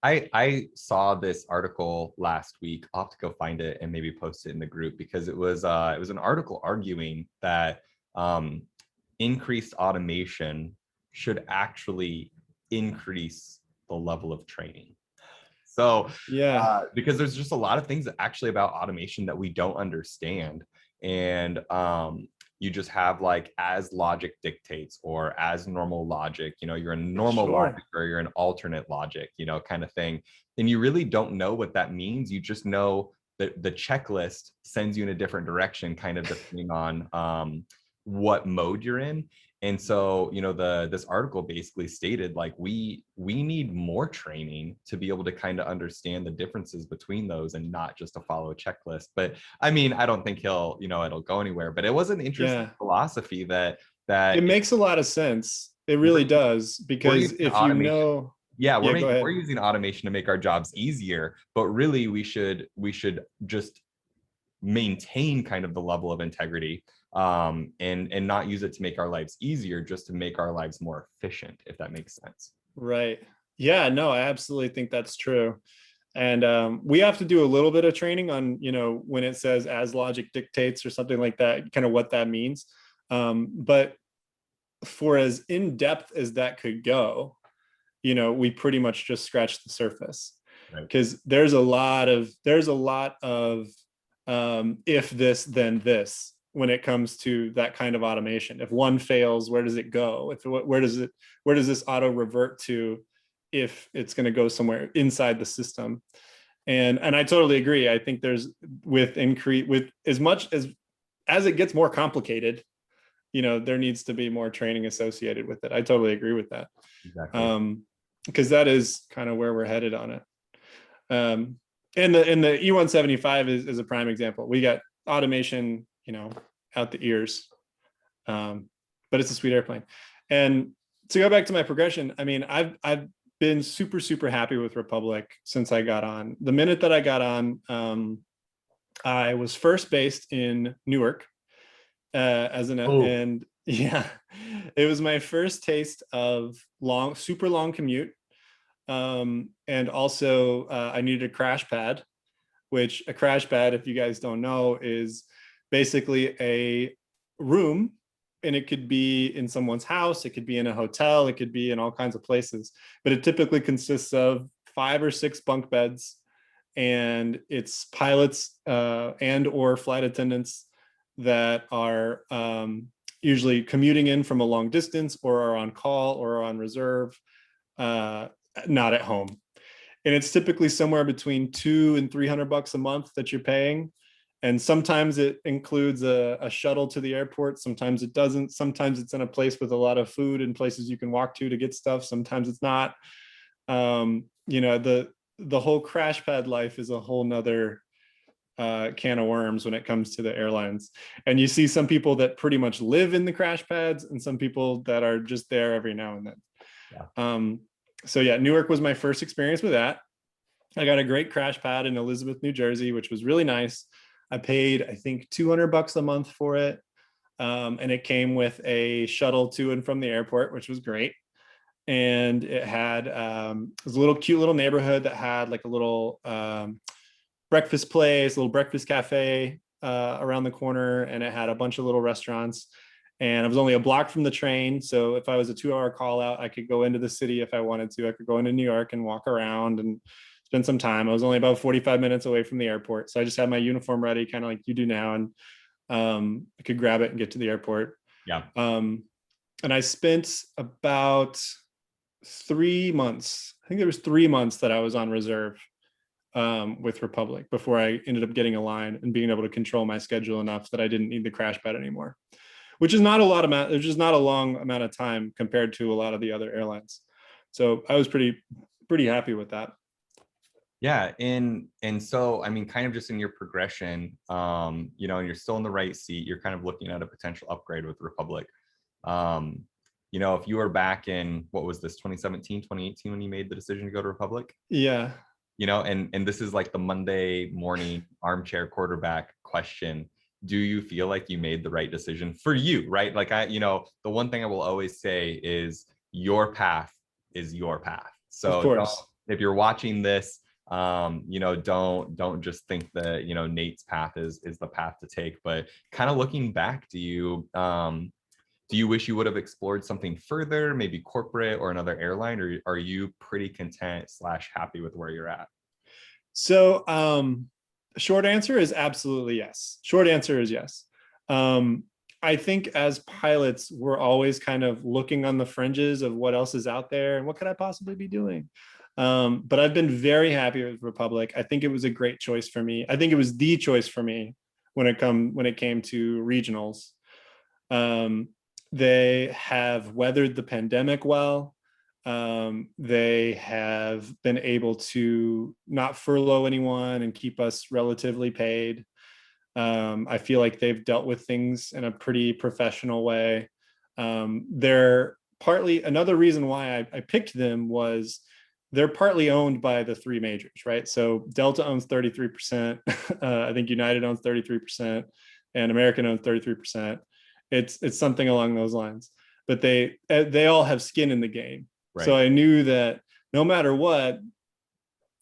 I saw this article last week. I'll have to go find it and maybe post it in the group, because it was an article arguing that increased automation should actually increase the level of training. So yeah, because there's just a lot of things actually about automation that we don't understand. And you just have like as logic dictates or as normal logic, you're in normal Sure. logic or you're an alternate logic, kind of thing. And you really don't know what that means. You just know that the checklist sends you in a different direction, kind of depending on what mode you're in. And so, this article basically stated like we need more training to be able to kind of understand the differences between those and not just to follow a checklist. But I mean, I don't think it'll go anywhere. But it was an interesting philosophy that it makes a lot of sense. It really does, because if you know, yeah, we're using automation to make our jobs easier, but really we should just maintain kind of the level of integrity, and not use it to make our lives easier, just to make our lives more efficient, if that makes sense. Right. Yeah, no, I absolutely think that's true. And we have to do a little bit of training on, when it says as logic dictates or something like that, kind of what that means. But for as in depth as that could go, we pretty much just scratched the surface, because there's a lot of if this, then this, when it comes to that kind of automation. If one fails, where does it go? Where does this auto revert to if it's going to go somewhere inside the system? And I totally agree. I think there's with as much as it gets more complicated, there needs to be more training associated with it. I totally agree with that. Exactly. Because that is kind of where we're headed on it. And the E175 is a prime example. We got automation, out the ears, but it's a sweet airplane. And to go back to my progression, I mean, I've been super, super happy with Republic since I got on. The minute that I got on, I was first based in Newark and yeah, it was my first taste of super long commute. And also I needed a crash pad, which a crash pad, if you guys don't know, is basically a room, and it could be in someone's house, it could be in a hotel, it could be in all kinds of places, but it typically consists of 5 or 6 bunk beds, and it's pilots and or flight attendants that are usually commuting in from a long distance, or are on call, or are on reserve, not at home. And it's typically somewhere between $200 and $300 a month that you're paying. And sometimes it includes a shuttle to the airport. Sometimes it doesn't. Sometimes it's in a place with a lot of food and places you can walk to get stuff. Sometimes it's not. The whole crash pad life is a whole nother can of worms when it comes to the airlines. And you see some people that pretty much live in the crash pads, and some people that are just there every now and then. Yeah. So yeah, Newark was my first experience with that. I got a great crash pad in Elizabeth, New Jersey, which was really nice. I paid, I think, $200 a month for it. And it came with a shuttle to and from the airport, which was great. And it had, it was a little cute little neighborhood that had like a little breakfast place, a little breakfast cafe around the corner. And it had a bunch of little restaurants. And I was only a block from the train. So if I was a 2-hour call out, I could go into the city if I wanted to. I could go into New York and walk around and spend some time. I was only about 45 minutes away from the airport. So I just had my uniform ready, kind of like you do now. And I could grab it and get to the airport. Yeah. And I spent about 3 months. I think there was 3 months that I was on reserve with Republic before I ended up getting a line and being able to control my schedule enough that I didn't need the crash pad anymore. Which is not a long amount of time compared to a lot of the other airlines. So I was pretty happy with that. Yeah, and so I mean, kind of just in your progression, and you're still in the right seat, you're kind of looking at a potential upgrade with Republic. If you were back in, what was this, 2017, 2018, when you made the decision to go to Republic? Yeah. And this is like the Monday morning armchair quarterback question. Do you feel like you made the right decision for you, right? Like the one thing I will always say is your path is your path. So if you're watching this, don't just think that, Nate's path is the path to take, but kind of looking back, do you wish you would have explored something further, maybe corporate or another airline, or are you pretty content / happy with where you're at? So, short answer is absolutely yes. Short answer is yes. I think as pilots, we're always kind of looking on the fringes of what else is out there and what could I possibly be doing. But I've been very happy with Republic. I think it was a great choice for me. I think it was the choice for me when it came to regionals. Um, they have weathered the pandemic well. They have been able to not furlough anyone and keep us relatively paid. I feel like they've dealt with things in a pretty professional way. They're partly another reason why I picked them was they're partly owned by the three majors, right? So Delta owns 33%. I think United owns 33%, and American owns 33%. It's something along those lines. But they all have skin in the game. Right. So I knew that no matter what,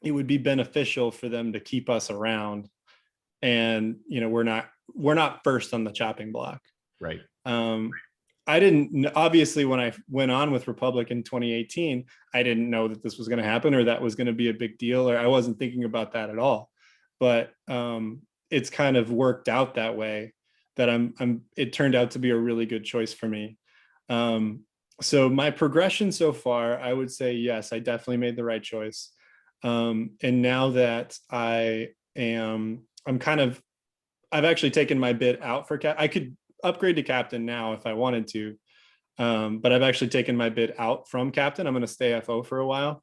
it would be beneficial for them to keep us around, and we're not first on the chopping block. Right. I didn't, obviously when I went on with Republic in 2018, I didn't know that this was going to happen or that was going to be a big deal, or I wasn't thinking about that at all. But it's kind of worked out that way that it turned out to be a really good choice for me. So my progression so far, I would say, yes, I definitely made the right choice. And now that I've actually taken my bid out for I could upgrade to captain now if I wanted to, but I've actually taken my bid out from captain. I'm going to stay FO for a while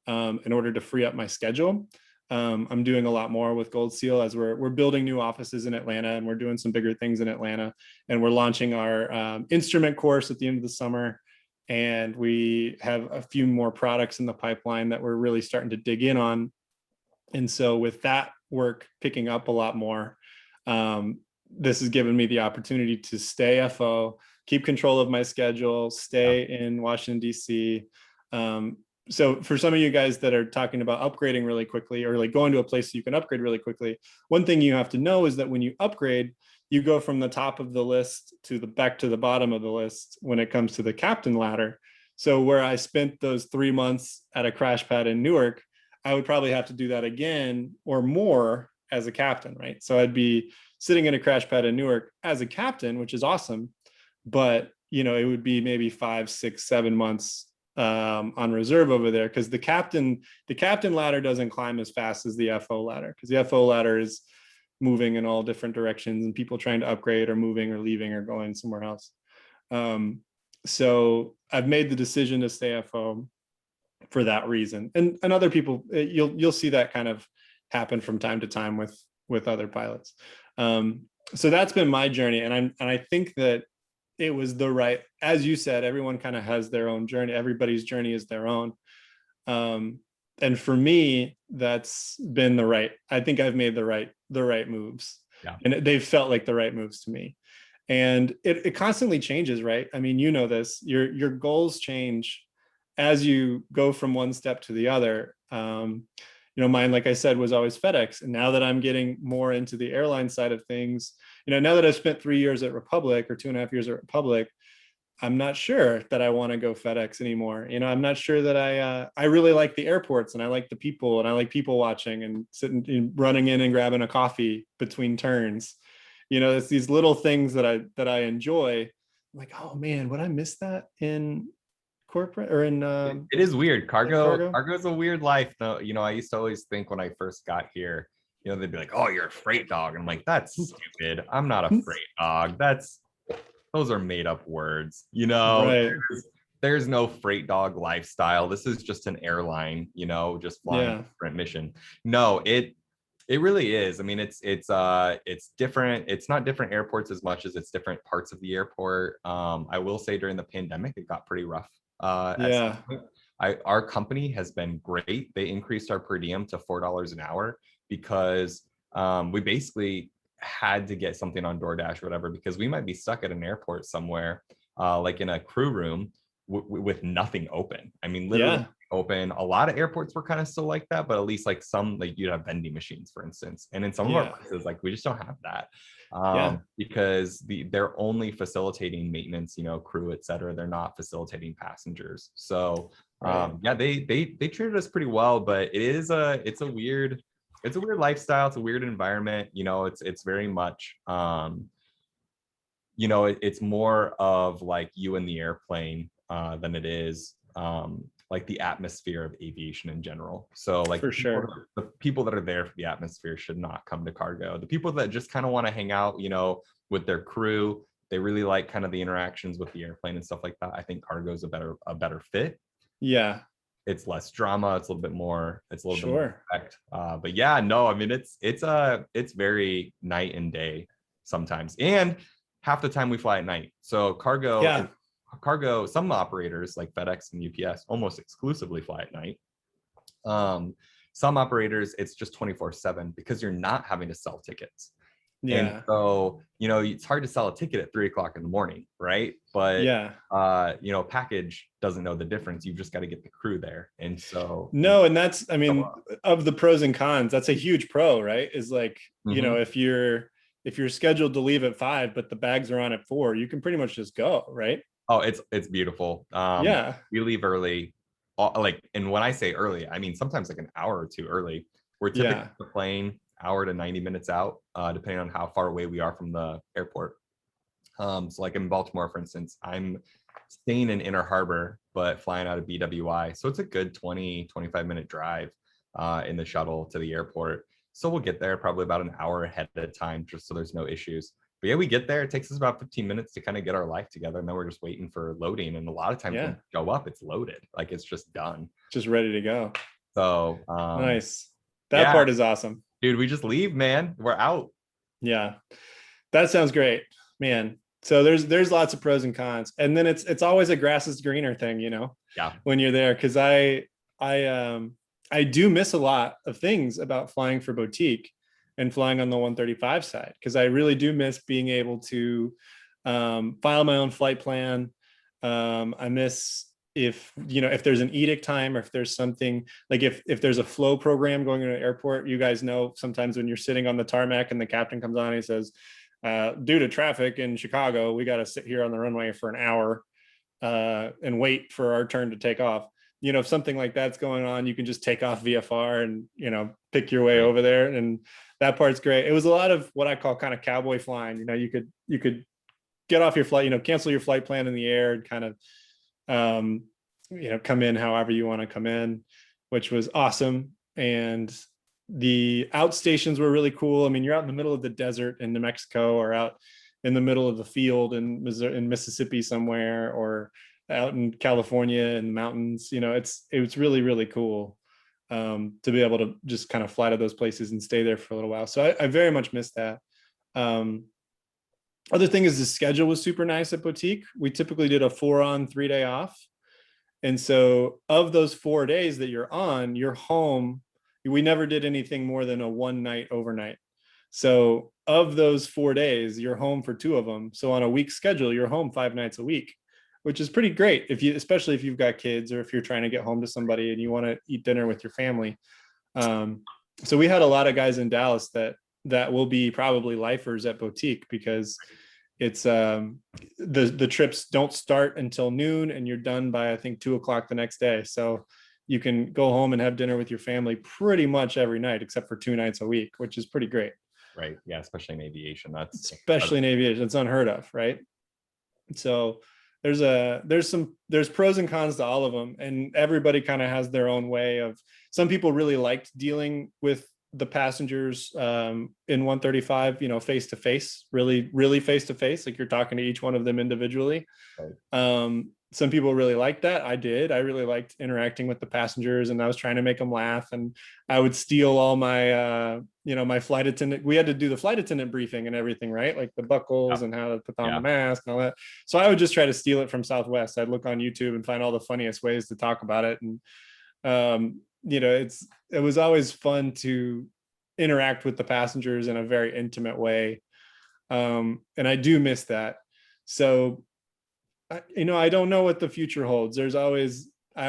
in order to free up my schedule. I'm doing a lot more with Gold Seal as we're building new offices in Atlanta, and we're doing some bigger things in Atlanta, and we're launching our instrument course at the end of the summer. And we have a few more products in the pipeline that we're really starting to dig in on. And so with that work picking up a lot more, this has given me the opportunity to stay FO, keep control of my schedule, stay in Washington, D.C. So for some of you guys that are talking about upgrading really quickly, or like going to a place you can upgrade really quickly, one thing you have to know is that when you upgrade, you go from the top of the list back to the bottom of the list when it comes to the captain ladder. So where I spent those 3 months at a crash pad in Newark, I would probably have to do that again or more as a captain, right? So I'd be sitting in a crash pad in Newark as a captain, which is awesome, but it would be maybe 5, 6, 7 months on reserve over there, because the captain ladder doesn't climb as fast as the FO ladder, because the FO ladder is moving in all different directions, and people trying to upgrade or moving or leaving or going somewhere else. So I've made the decision to stay FO for that reason, and other people, you'll see that kind of happen from time to time with other pilots. So that's been my journey, and I think that it was the right, as you said, everyone kind of has their own journey. Everybody's journey is their own. And for me, that's been I think I've made the right moves. Yeah. And they've felt like the right moves to me. And it constantly changes, right? I mean, this, your goals change as you go from one step to the other. Mine, like I said, was always FedEx. And now that I'm getting more into the airline side of things, now that I've spent 3 years at Republic, or 2.5 years at Republic, I'm not sure that I want to go FedEx anymore. I'm not sure that I really like the airports, and I like the people, and I like people watching and sitting, running in and grabbing a coffee between turns. It's these little things that I enjoy. I'm like, oh man, would I miss that in corporate or in it is weird. Cargo is a weird life though. I used to always think when I first got here, they'd be like, oh, you're a freight dog, and I'm like, that's stupid. I'm not a freight dog. Those are made up words. Right. There's no freight dog lifestyle. This is just an airline, just flying a different mission. No, it really is. I mean, it's different. It's not different airports as much as it's different parts of the airport. I will say during the pandemic, it got pretty rough. Our company has been great. They increased our per diem to $4 an hour because we basically had to get something on DoorDash or whatever, because we might be stuck at an airport somewhere, like in a crew room with nothing open. I mean, literally open. A lot of airports were kind of still like that, but at least like some, like you'd have vending machines, for instance. And in some of our places, like we just don't have that because they're only facilitating maintenance, crew, et cetera. They're not facilitating passengers. So they treated us pretty well, but it's a weird lifestyle. It's a weird environment. It's very much it's more of like you and the airplane than it is like the atmosphere of aviation in general. So like For sure. the people that are there for the atmosphere should not come to cargo. The people that just kind of want to hang out, with their crew, they really like kind of the interactions with the airplane and stuff like that. I think cargo is a better fit. Yeah, It's less drama. It's a little bit more. It's a little bit more sure. respect. But yeah, no, I mean it's very night and day sometimes, and half the time we fly at night. So Yeah. cargo. Some operators like FedEx and UPS almost exclusively fly at night. Um, some operators it's just 24/7 because you're not having to sell tickets. And Yeah. so, it's hard to sell a ticket at 3 o'clock in the morning, right? But Yeah. package doesn't know the difference. You've just got to get the crew there. And so, No, and that's, I mean, of the pros and cons, that's a huge pro, right? Is like, Mhm. if you're scheduled to leave at 5, but the bags are on at 4, you can pretty much just go, right? Oh, it's beautiful. Yeah. We leave early, like, and when I say early, I mean sometimes like an hour or two early. We're typically Yeah. the plane hour to 90 minutes out, depending on how far away we are from the airport. So like in Baltimore, for instance, I'm staying in Inner Harbor, but flying out of BWI. So it's a good 20-25 minute drive in the shuttle to the airport. So we'll get there probably about an hour ahead of time, just so there's no issues. But yeah, we get there. It takes us about 15 minutes to kind of get our life together. And then we're just waiting for loading. And a lot of times when Yeah. we go up, it's loaded. Like it's just done. Just ready to go. So Nice. That yeah, part is awesome. dude, we just leave, man. We're out. Yeah. That sounds great, man. So there's lots of pros and cons. And then it's always a grass is greener thing, Yeah. when you're there. Cause I do miss a lot of things about flying for boutique and flying on the 135 side. Cause I really do miss being able to file my own flight plan. I miss if there's an edict time, or if there's something like if there's a flow program going into an airport. You guys know sometimes when you're sitting on the tarmac and the captain comes on and he says, due to traffic in Chicago, we got to sit here on the runway for an hour and wait for our turn to take off. If something like that's going on, you can just take off VFR and pick your way Right. over there, and that part's great. It was a lot of what I call kind of cowboy flying. You could get off your flight, cancel your flight plan in the air, and kind of come in however you want to come in, which was awesome. And the outstations were really cool. I mean, you're out in the middle of the desert in New Mexico, or out in the middle of the field in Mississippi somewhere, or out in California in the mountains. It was really, really cool to be able to just kind of fly to those places and stay there for a little while. So I very much missed that. Other thing is the schedule was super nice at Boutique. We typically did a 4-on, 3-day off. And so of those 4 days that you're on, you're home. We never did anything more than a 1-night overnight. So of those 4 days, you're home for 2 of them. So on a week schedule, you're home 5 nights a week, which is pretty great especially if you've got kids, or if you're trying to get home to somebody and you want to eat dinner with your family. So we had a lot of guys in Dallas that will be probably lifers at Boutique, because it's the trips don't start until noon and you're done by, I think, 2 o'clock the next day. So you can go home and have dinner with your family pretty much every night, except for 2 nights a week, which is pretty great. Right. Yeah. Especially in aviation. Especially in aviation, it's unheard of, right? So there's pros and cons to all of them, and everybody kind of has their own way of. Some people really liked dealing with the passengers in 135, face to face, really face to face, like you're talking to each one of them individually. Right. Some people really liked that. I really liked interacting with the passengers, and I was trying to make them laugh, and I would steal all my my flight attendant. We had to do the flight attendant briefing and everything, right? Like the buckles and how to put on the mask and all that. So I would just try to steal it from Southwest. I'd look on YouTube and find all the funniest ways to talk about it. And it was always fun to interact with the passengers in a very intimate way. And I do miss that. So I don't know what the future holds. I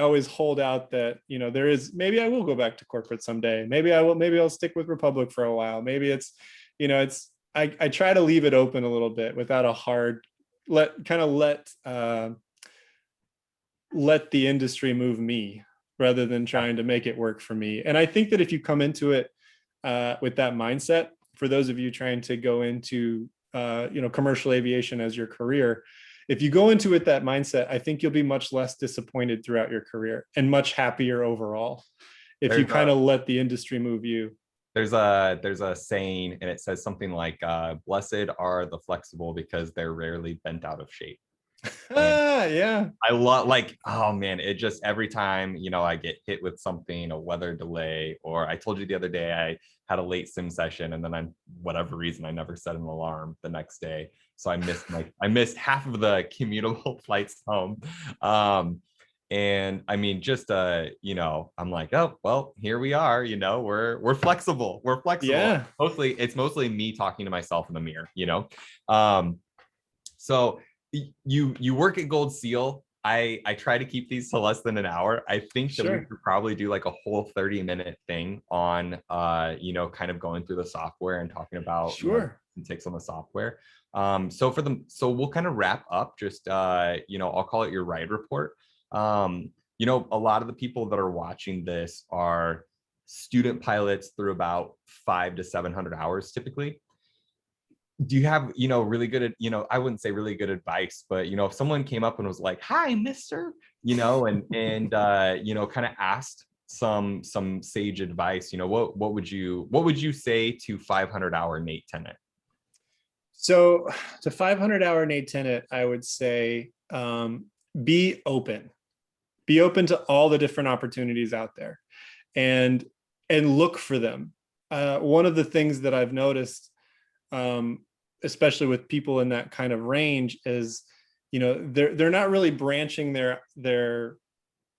always hold out that, there is, maybe I will go back to corporate someday. Maybe I'll stick with Republic for a while. Maybe I try to leave it open a little bit without a hard, let the industry move me, rather than trying to make it work for me. And I think that if you come into it with that mindset, for those of you trying to go into commercial aviation as your career. If you go into it that mindset, I think you'll be much less disappointed throughout your career and much happier overall if you There's kind a of let the industry move you. there's a saying, and it says something like, "Blessed are the flexible because they're rarely bent out of shape." And Yeah. I love, like, oh man, it just, every time, I get hit with something, a weather delay, or I told you the other day I had a late sim session, and then whatever reason, I never set an alarm the next day. So I missed half of the commutable flights home. And I mean, just I'm like, oh well, here we are, we're flexible. We're flexible. Yeah. It's mostly me talking to myself in the mirror. Um, so you work at Gold Seal. I try to keep these to less than an hour. I think that we Sure. could probably do like a whole 30-minute thing on kind of going through the software and talking about Sure. and takes on the software. So we'll kind of wrap up, just I'll call it your ride report. A lot of the people that are watching this are student pilots through about 500 to 700 hours typically. Do you have really good, I wouldn't say really good advice, but if someone came up and was like, "Hi, mister," and kind of asked some sage advice, what would you say to 500-hour Nate Tennant? So to 500-hour Nate Tennant, I would say be open. Be open to all the different opportunities out there, and look for them. One of the things that I've noticed, especially with people in that kind of range, is they're not really branching their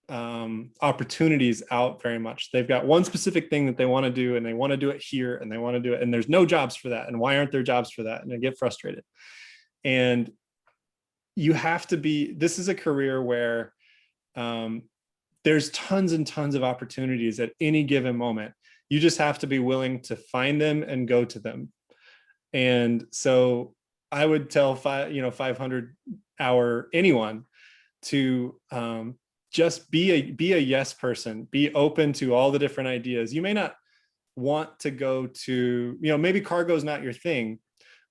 opportunities out very much. They've got one specific thing that they want to do, and they want to do it here, and they want to do it, and there's no jobs for that, and why aren't there jobs for that, and they get frustrated. And you have to be, this is a career where there's tons and tons of opportunities at any given moment. You just have to be willing to find them and go to them. And so I would tell 500-hour anyone to just be a yes person. Be open to all the different ideas. You may not want to go to, maybe cargo is not your thing,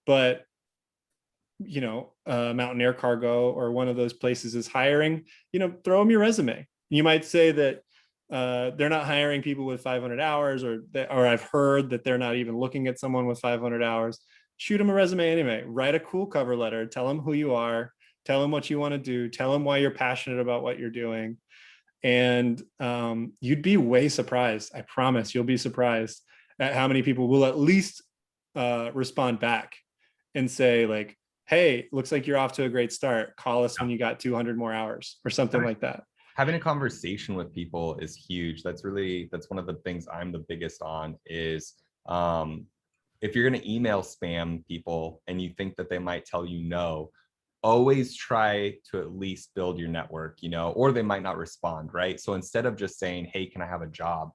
but Mountain Air Cargo or one of those places is hiring, throw them your resume. You might say that they're not hiring people with 500 hours, or I've heard that they're not even looking at someone with 500 hours. Shoot them a resume anyway. Write a cool cover letter. Tell them who you are. Tell them what you want to do. Tell them why you're passionate about what you're doing. And you'd be way surprised. I promise you'll be surprised at how many people will at least respond back and say, like, hey, looks like you're off to a great start. Call us when you got 200 more hours or something like that. Having a conversation with people is huge. That's one of the things I'm the biggest on is, if you're going to email spam people and you think that they might tell you no, always try to at least build your network, or they might not respond, right? So instead of just saying, "Hey, can I have a job?"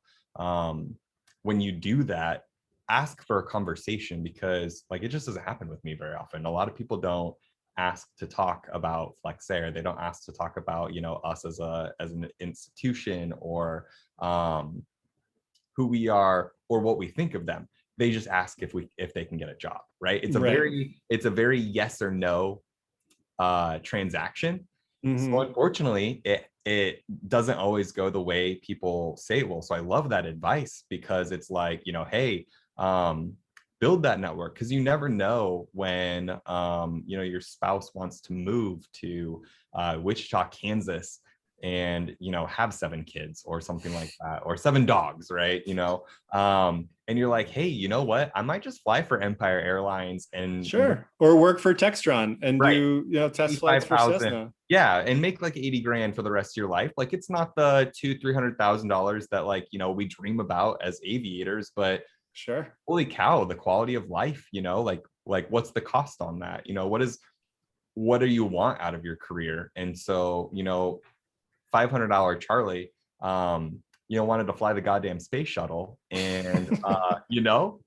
When you do that, ask for a conversation, because like, it just doesn't happen with me very often. A lot of people don't ask to talk about Flexair. They don't ask to talk about, us as an institution, or who we are, or what we think of them. They just ask if they can get a job, right? It's a very yes or no transaction. So unfortunately, it doesn't always go the way people say. Well, so I love that advice, because it's like, hey, build that network, because you never know when your spouse wants to move to Wichita, Kansas, and have 7 kids or something like that, or 7 dogs, right? And you're like, hey, you know what, I might just fly for Empire Airlines and sure, or work for Textron and do test flights for 5,000. Cessna. Yeah, and make like 80 grand for the rest of your life. Like, it's not the $200,000-300,000 that we dream about as aviators, but sure, holy cow, the quality of life, like what's the cost on that? What do you want out of your career? And so 500-hour Charlie wanted to fly the goddamn space shuttle, And we're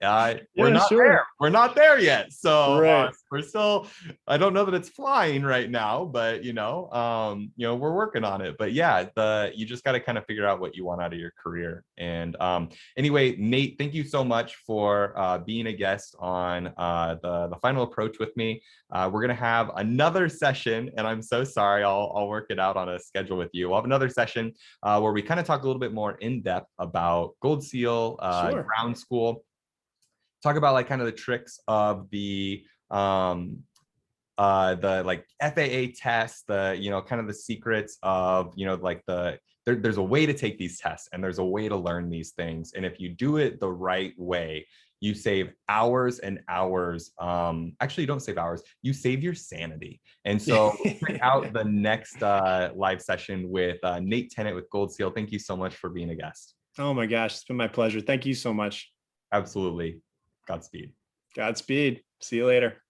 Yeah, not sure. there. We're not there yet. So Right. we're still, I don't know that it's flying right now, but we're working on it. But yeah, you just got to kind of figure out what you want out of your career. And anyway, Nate, thank you so much for being a guest on the final approach with me. We're gonna have another session, and I'm so sorry. I'll work it out on a schedule with you. We'll have another session where we kind of talk a little bit more in depth about Gold Seal, Sure. ground school, talk about like kind of the tricks of the like FAA tests, kind of the secrets of there's a way to take these tests and there's a way to learn these things, and if you do it the right way, you save hours and hours. Actually, you don't save hours, you save your sanity. And so check out the next live session with Nate Tennant with Gold Seal. Thank you so much for being a guest. Oh my gosh, it's been my pleasure. Thank you so much. Absolutely. Godspeed. Godspeed. See you later.